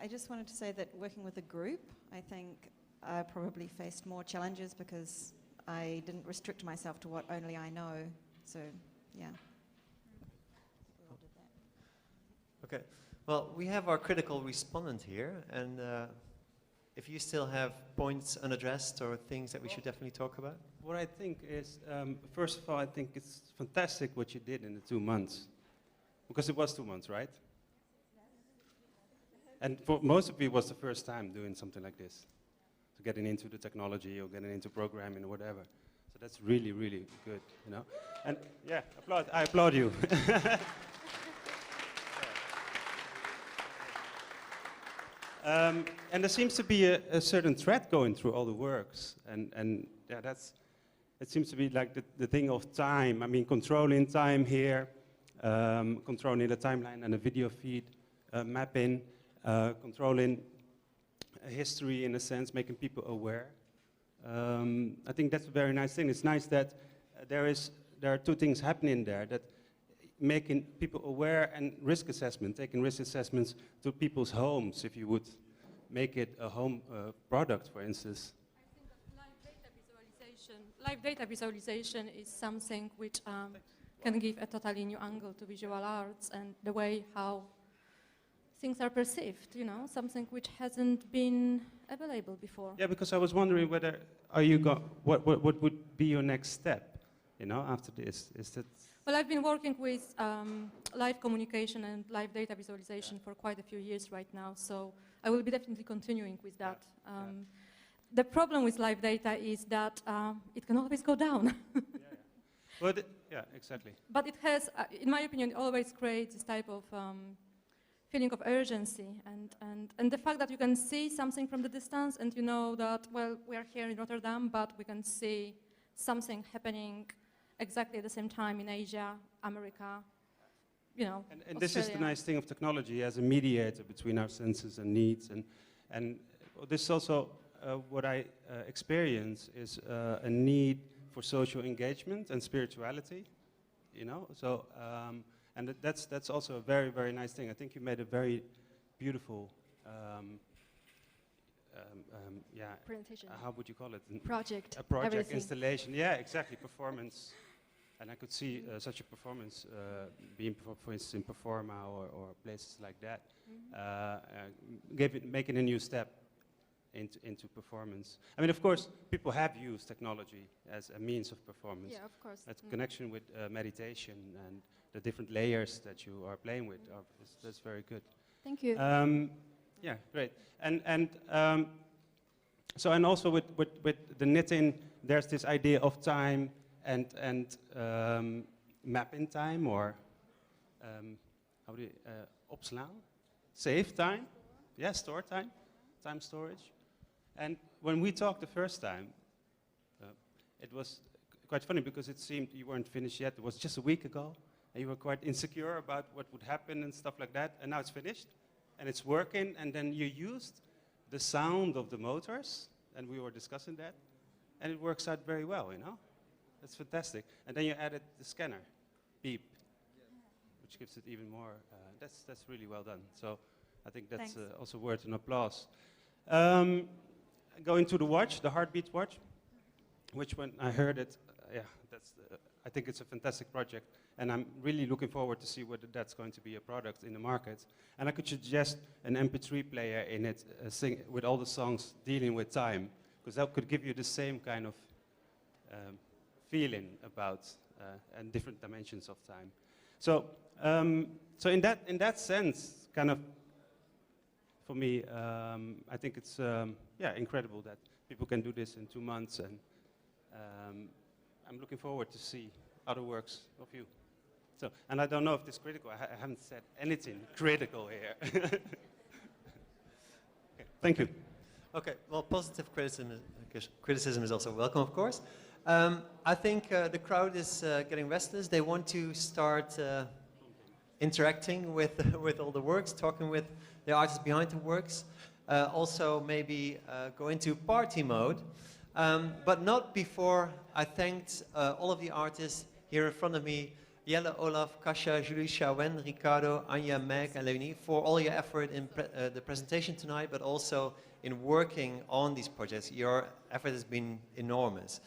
I just wanted to say that working with a group, I think I probably faced more challenges because I didn't restrict myself to what only I know. So, yeah. We all did that. Okay. Well, we have our critical respondent here, and if you still have points unaddressed or things that we should definitely talk about? What I think is, first of all, I think it's fantastic what you did in the 2 months. Because it was 2 months, right? And for most of you, it was the first time doing something like this. So getting into the technology or getting into programming or whatever. So that's really, really good, you know? And yeah, I applaud you. And there seems to be a certain thread going through all the works, and yeah, it seems to be like the thing of time. I mean, controlling time here, controlling the timeline and the video feed, mapping, controlling history in a sense, making people aware. I think that's a very nice thing. It's nice that there are 2 things happening there, that making people aware and risk assessment, taking risk assessments to people's homes, if you would make it a home product, for instance. I think live data visualization is something which can give a totally new angle to visual arts and the way how things are perceived, you know, something which hasn't been available before. Yeah, because I was wondering whether, what would be your next step, you know, after this? Is that... Well, I've been working with live communication and live data visualization for quite a few years right now, so I will be definitely continuing with that. The problem with live data is that it can always go down. But yeah, exactly. But it has, in my opinion, it always creates this type of feeling of urgency, and the fact that you can see something from the distance, and you know that, well, we are here in Rotterdam, but we can see something happening exactly at the same time in Asia, America, you know, And this is the nice thing of technology as a mediator between our senses and needs. And this is also what I experience is a need for social engagement and spirituality, you know. So, and that's also a very, very nice thing. I think you made a very beautiful, presentation. How would you call it? Project. A project Everything. installation. Yeah, exactly. Performance. And I could see such a performance being performed, for instance, in Performa or places like that, making a new step into performance. I mean, of course, people have used technology as a means of performance. Yeah, of course. That connection with meditation and the different layers that you are playing with, that's very good. Thank you. Yeah, great. And so, and also with the knitting, there's this idea of time and map in time, or how do you, opslaan? Save time? Yeah, store time, time storage. And when we talked the first time, it was quite funny because it seemed you weren't finished yet. It was just a week ago, and you were quite insecure about what would happen and stuff like that. And now it's finished, and it's working. And then you used the sound of the motors, and we were discussing that, and it works out very well, you know? That's fantastic. And then you added the scanner, beep, which gives it even more. That's really well done. So I think that's also worth an applause. Going to the watch, the Heartbeat watch, which when I heard it, I think it's a fantastic project, and I'm really looking forward to see whether that's going to be a product in the market. And I could suggest an MP3 player in it, with all the songs dealing with time, because that could give you the same kind of feeling about and different dimensions of time. So, so in that sense, kind of, for me, I think it's incredible that people can do this in 2 months, and I'm looking forward to see other works of you. So, and I don't know if this is critical. I haven't said anything critical here. Okay, thank you. Okay, well, positive criticism is also welcome, of course. I think the crowd is getting restless. They want to start interacting with all the works, talking with the artists behind the works. Also, maybe go into party mode, but not before I thanked all of the artists here in front of me, Jelle, Olaf, Kasia, Julie, Shawen, Ricardo, Anja, Meg, and Leonie, for all your effort in the presentation tonight, but also in working on these projects. Your effort has been enormous.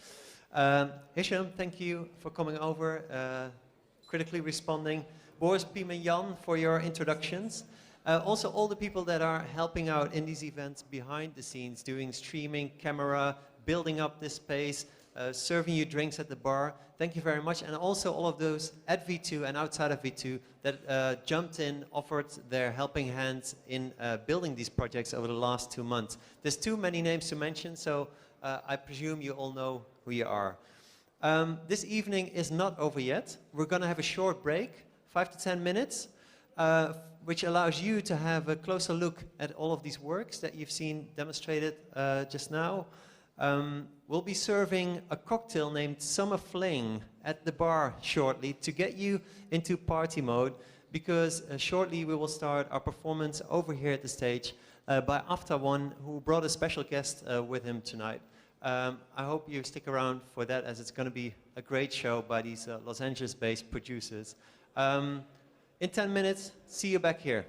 Hisham, thank you for coming over, critically responding. Boris, Pim, and Jan for your introductions. Also all the people that are helping out in these events behind the scenes, doing streaming, camera, building up this space, serving you drinks at the bar. Thank you very much. And also all of those at V2 and outside of V2 that jumped in, offered their helping hands in building these projects over the last 2 months. There's too many names to mention, so I presume you all know who you are. This evening is not over yet. We're going to have a short break, 5 to 10 minutes, which allows you to have a closer look at all of these works that you've seen demonstrated just now. We'll be serving a cocktail named Summer Fling at the bar shortly to get you into party mode, because shortly we will start our performance over here at the stage by After One, who brought a special guest with him tonight. I hope you stick around for that, as it's going to be a great show by these Los Angeles-based producers. In 10 minutes, see you back here.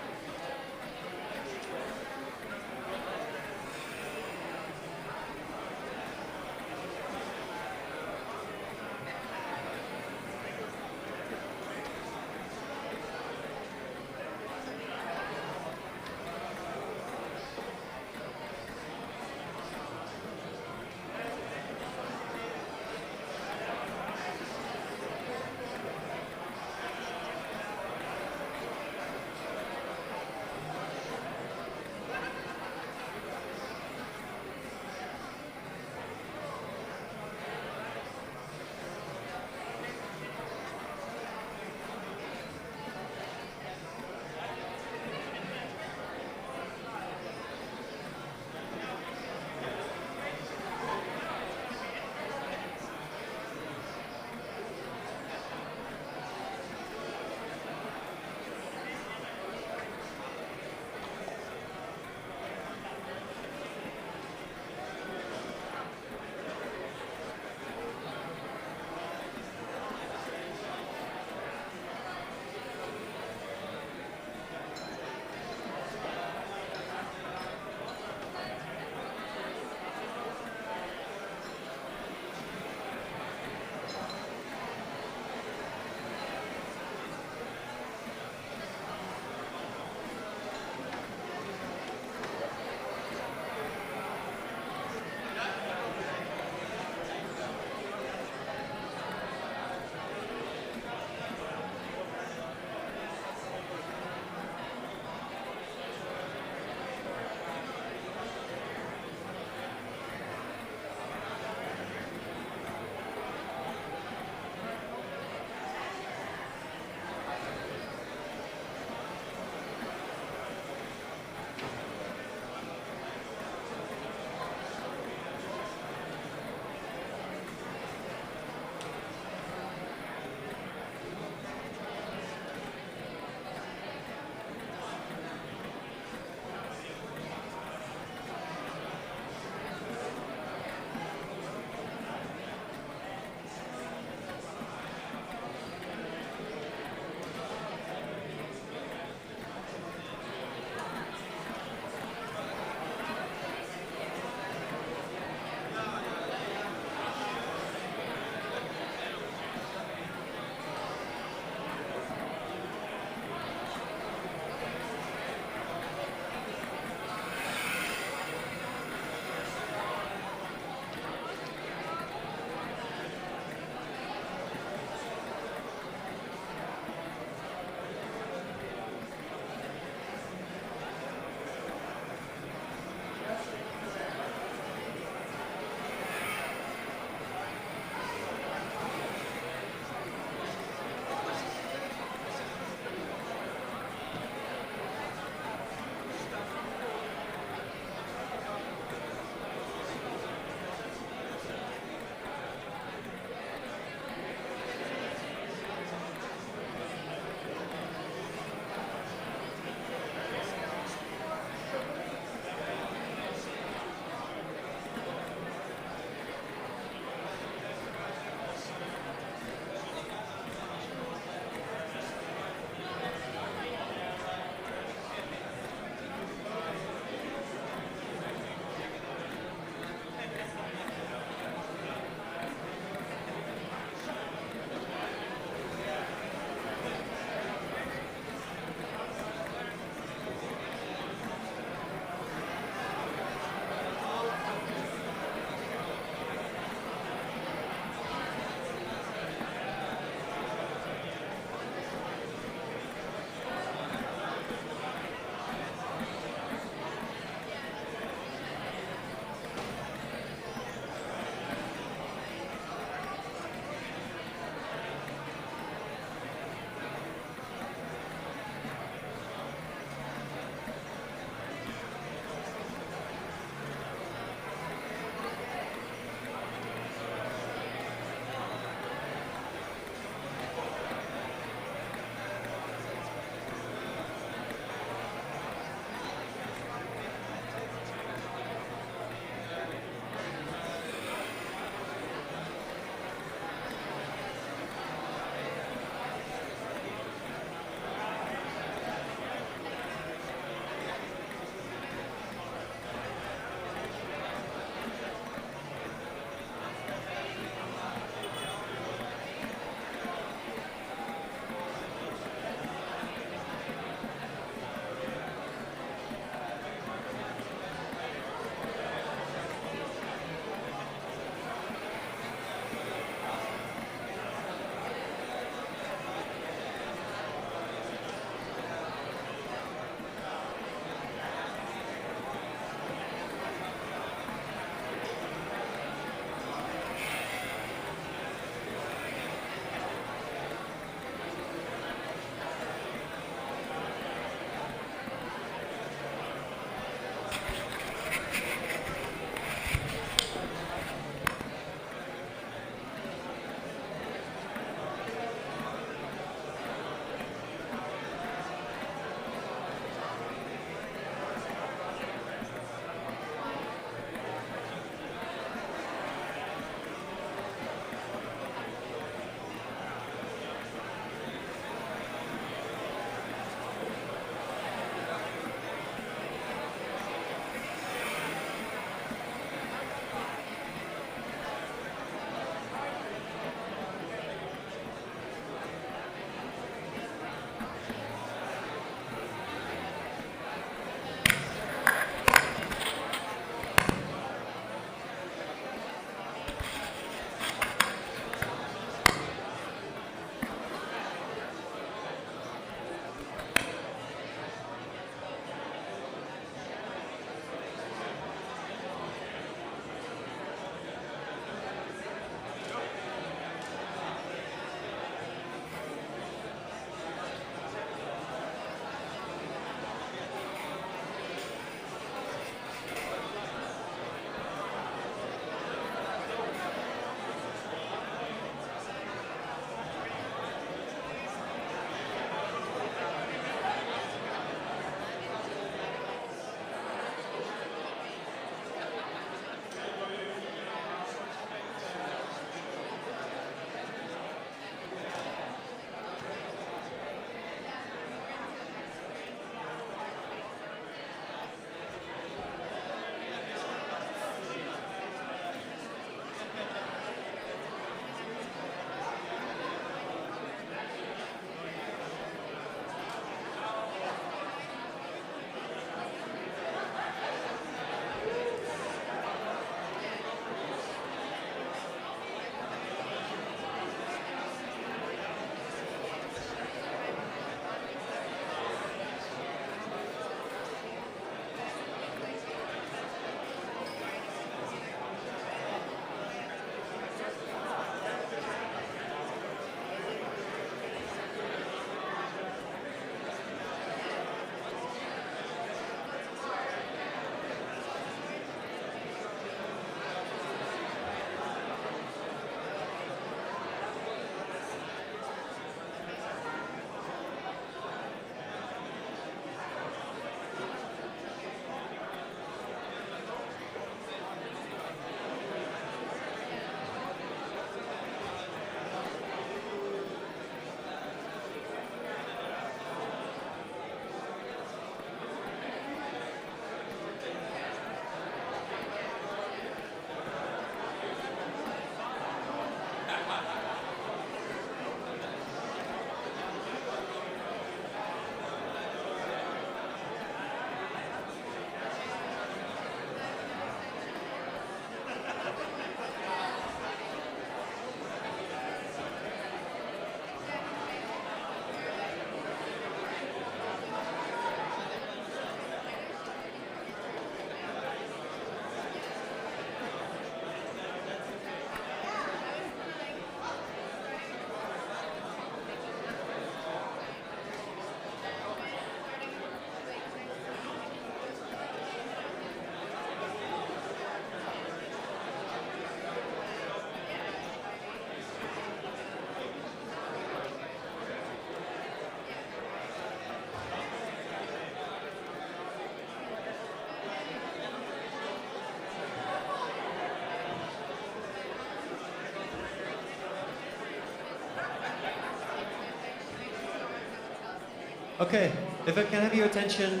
Okay, if I can have your attention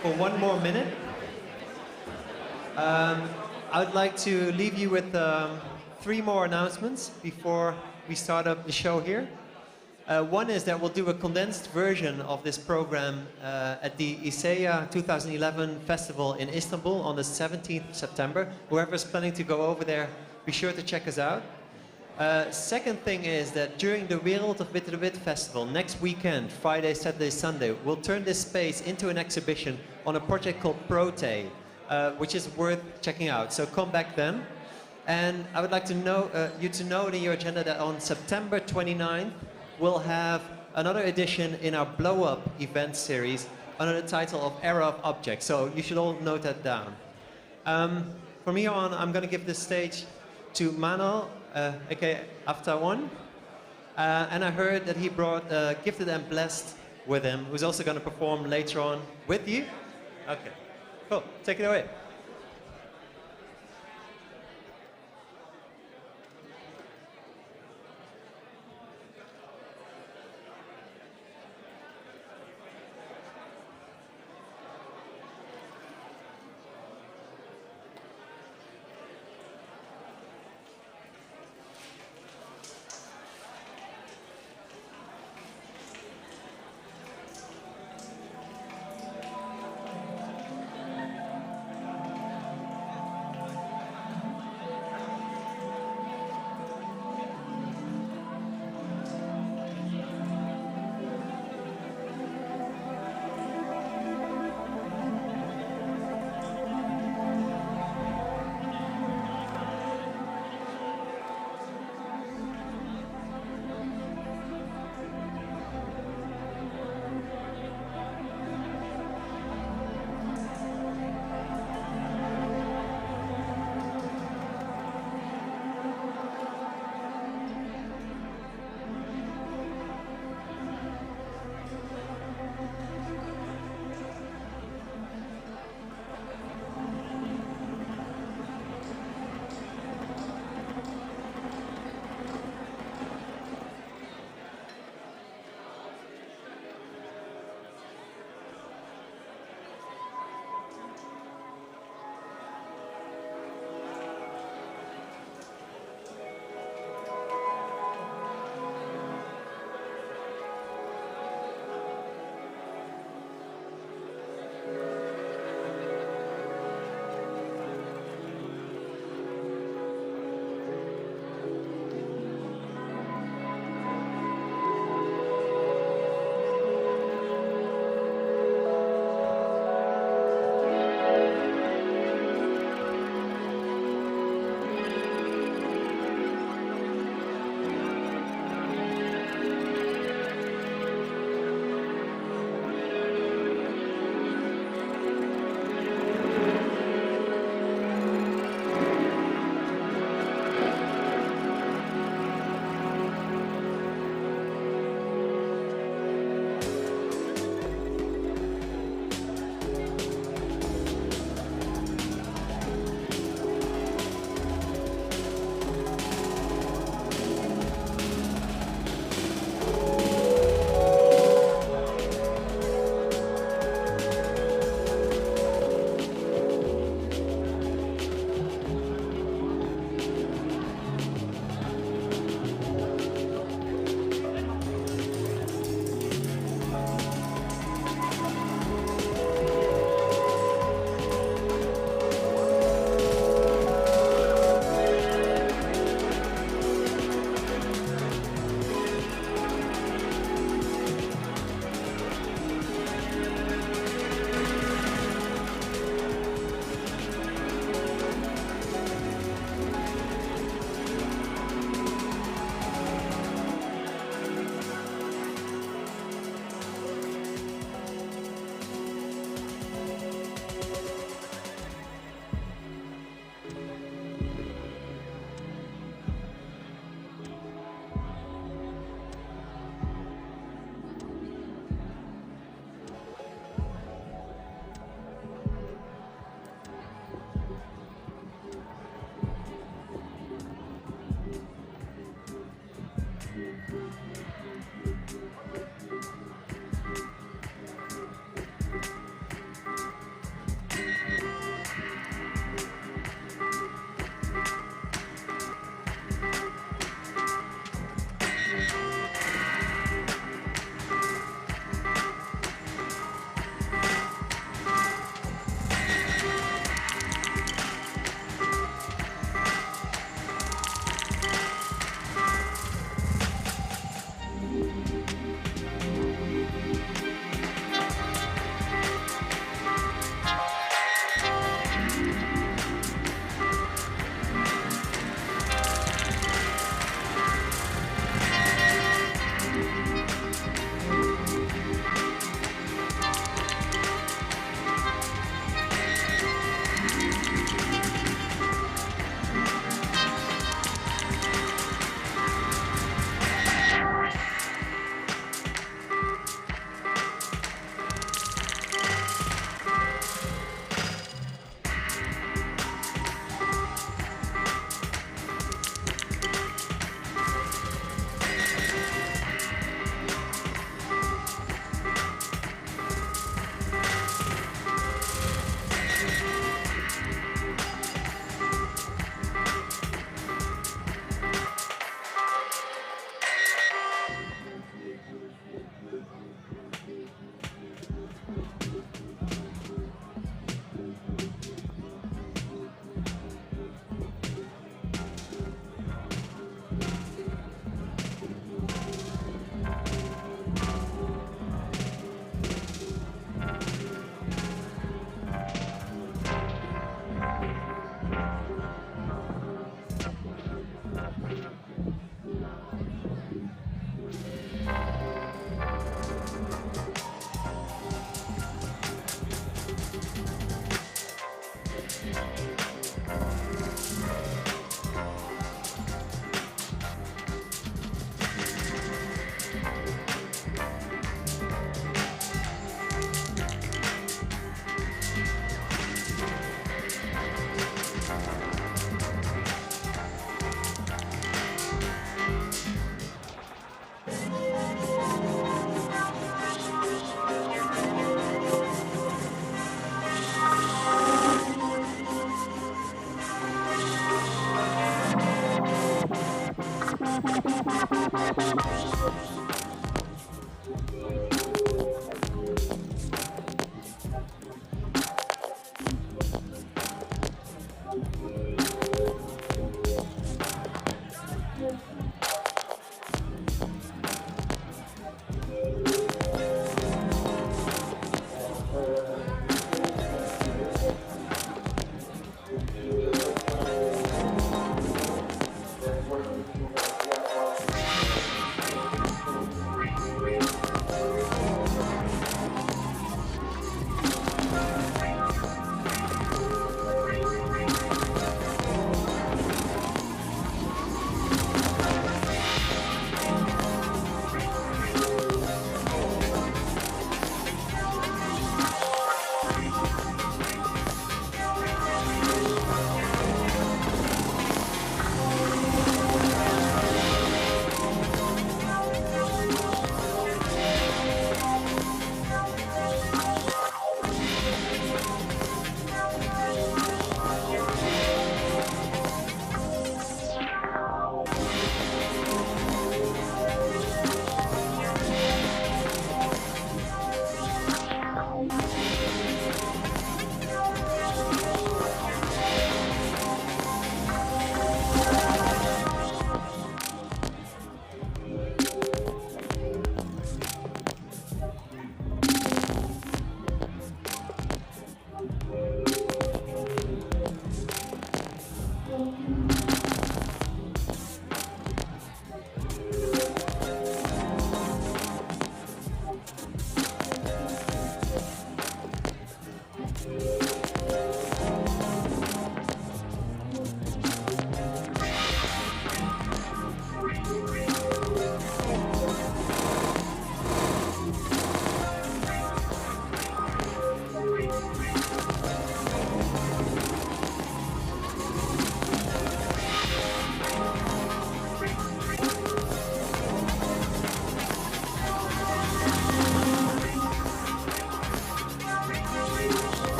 for one more minute. I would like to leave you with 3 more announcements before we start up the show here. One is that we'll do a condensed version of this program at the ISEA 2011 festival in Istanbul on the 17th of September. Whoever's planning to go over there, be sure to check us out. Second thing is that during the Wereld of Witte de Wit festival next weekend, Friday, Saturday, Sunday, we'll turn this space into an exhibition on a project called Prote, which is worth checking out. So come back then. And I would like to know you to note in your agenda that on September 29th, we'll have another edition in our Blow Up event series under the title of Era of Objects. So you should all note that down. From here on, I'm going to give the stage to Manuel, aka Aftawan. And I heard that he brought Gifted and Blessed with him, who's also going to perform later on with you. Okay, cool. Take it away.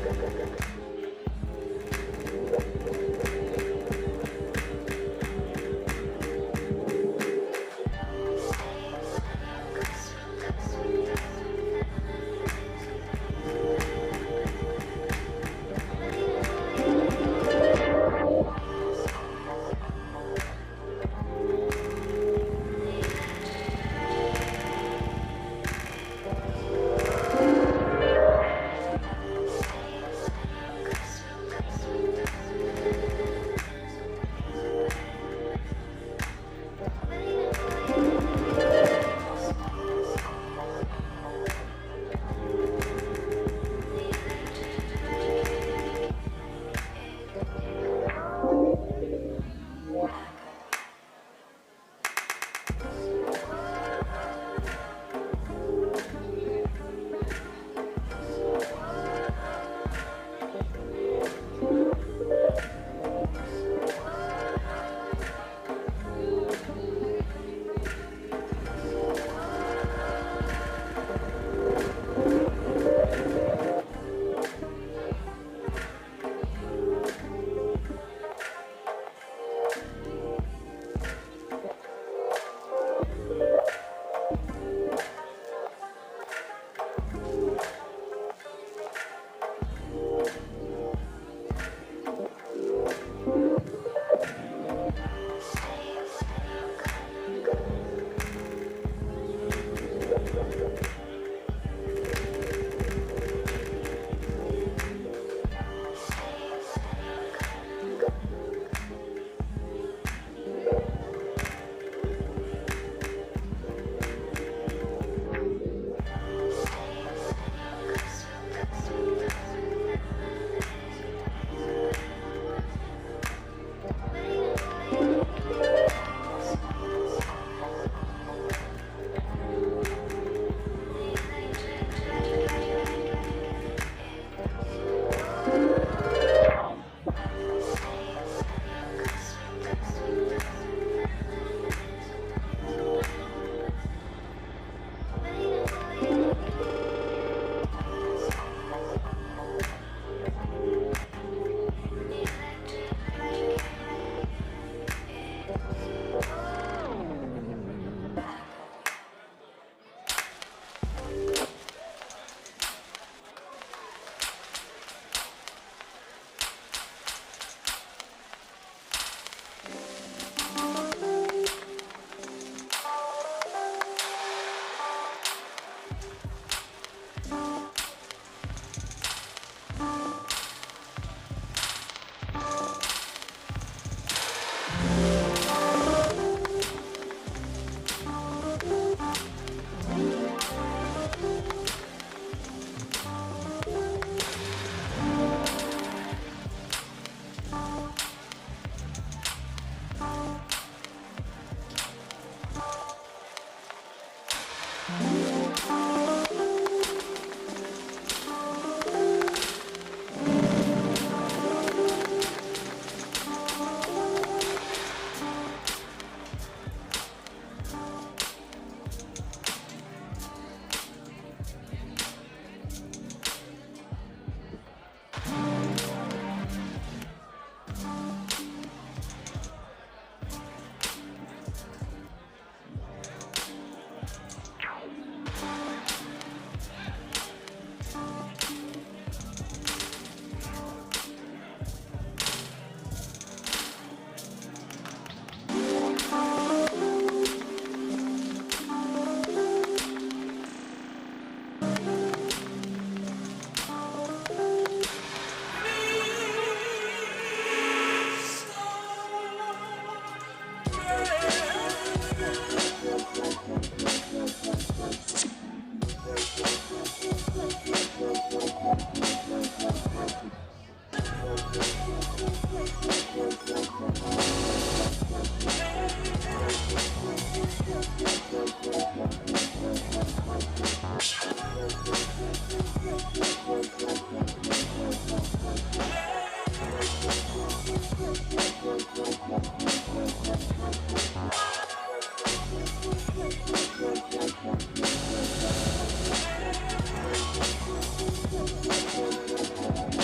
Thank you.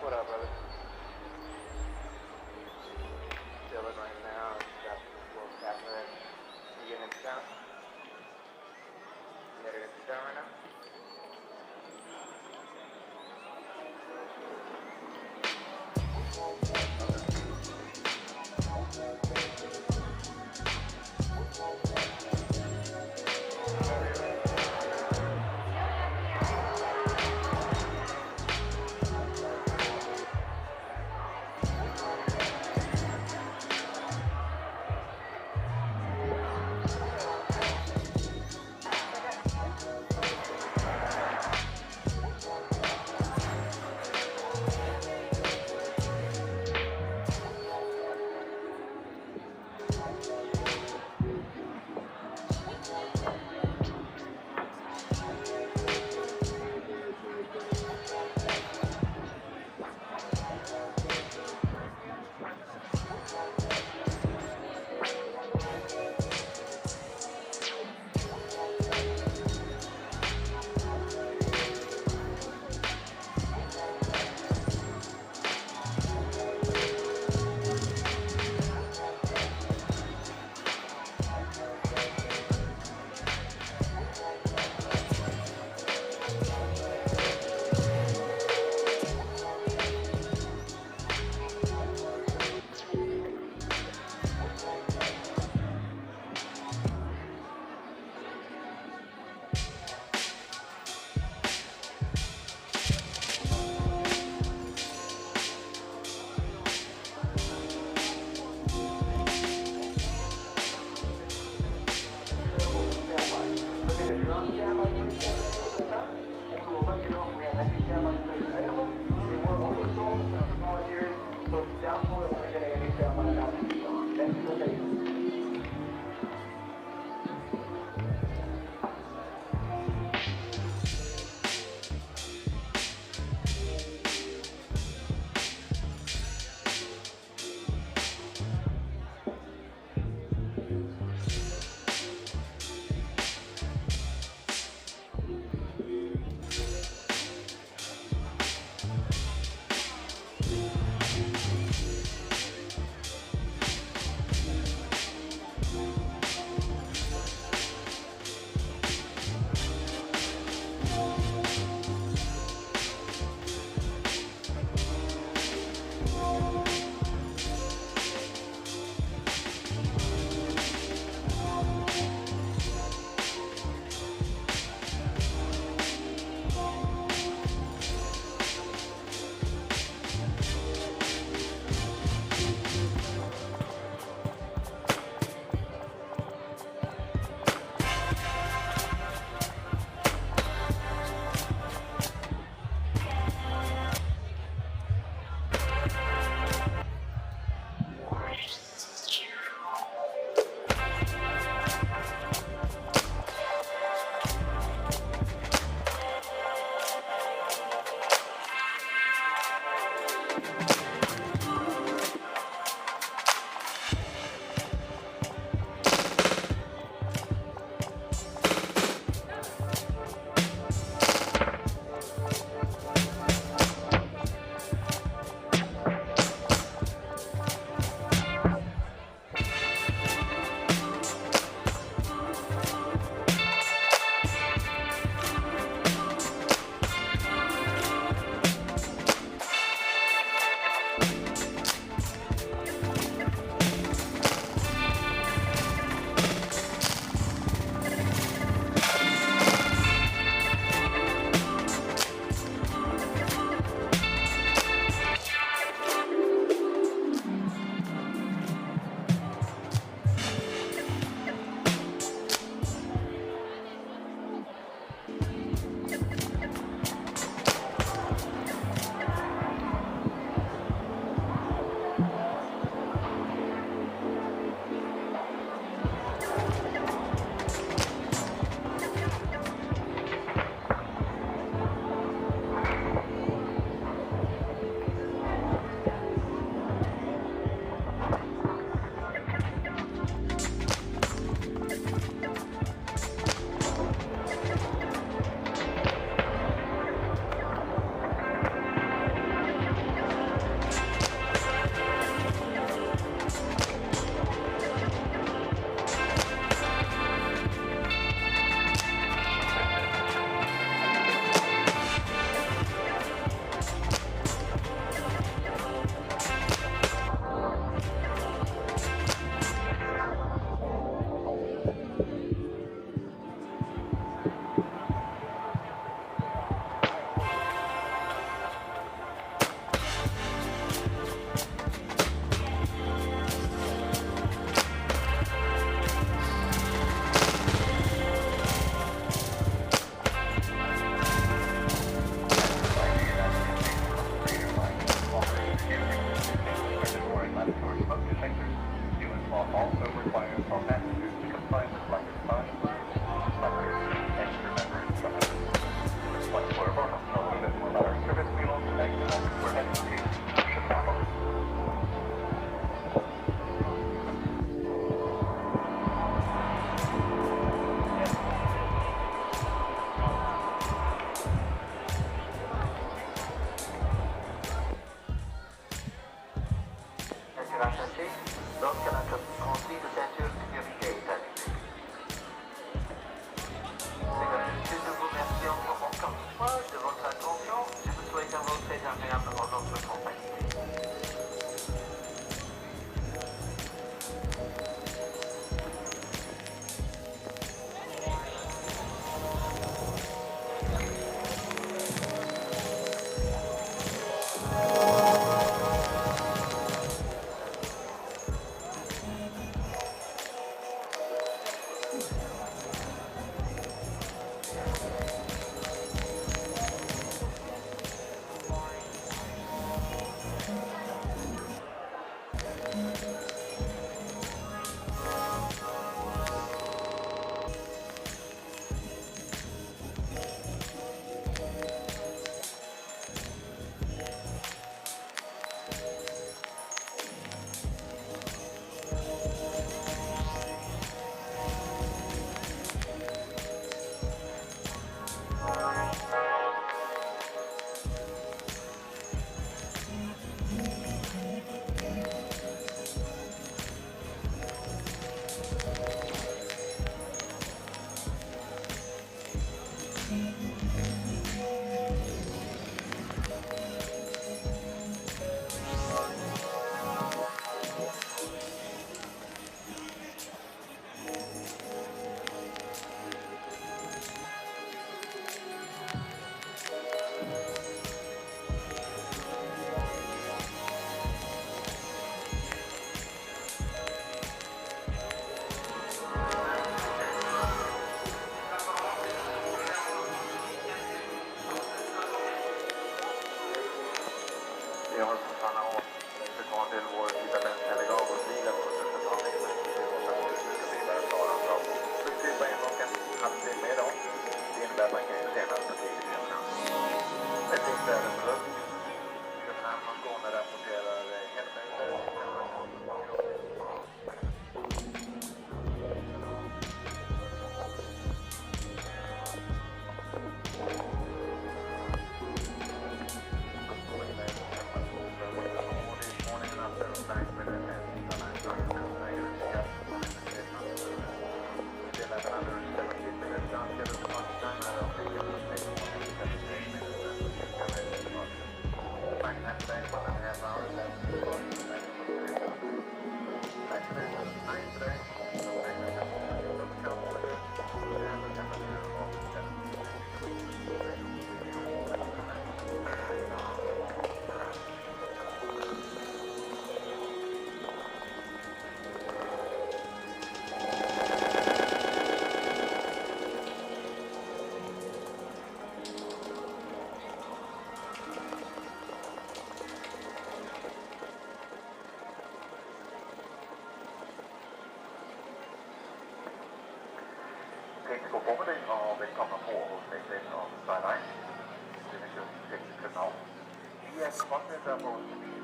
What up, brother? Chilling right now. Got this little cafe. You getting into town? You headed into town right now?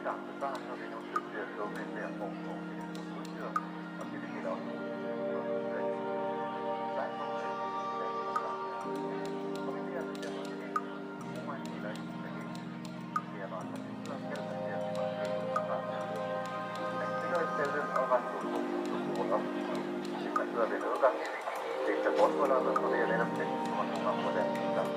长的大上面用手机的时候会这样蹦蹦，我记得我记得给到对，三种水平在路上，我们这样子讲的是5万几的这样吧，这样子这样吧，这个在这二万多我了，这个特别的个，这个包括了的所有的那些我们我的这个。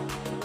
T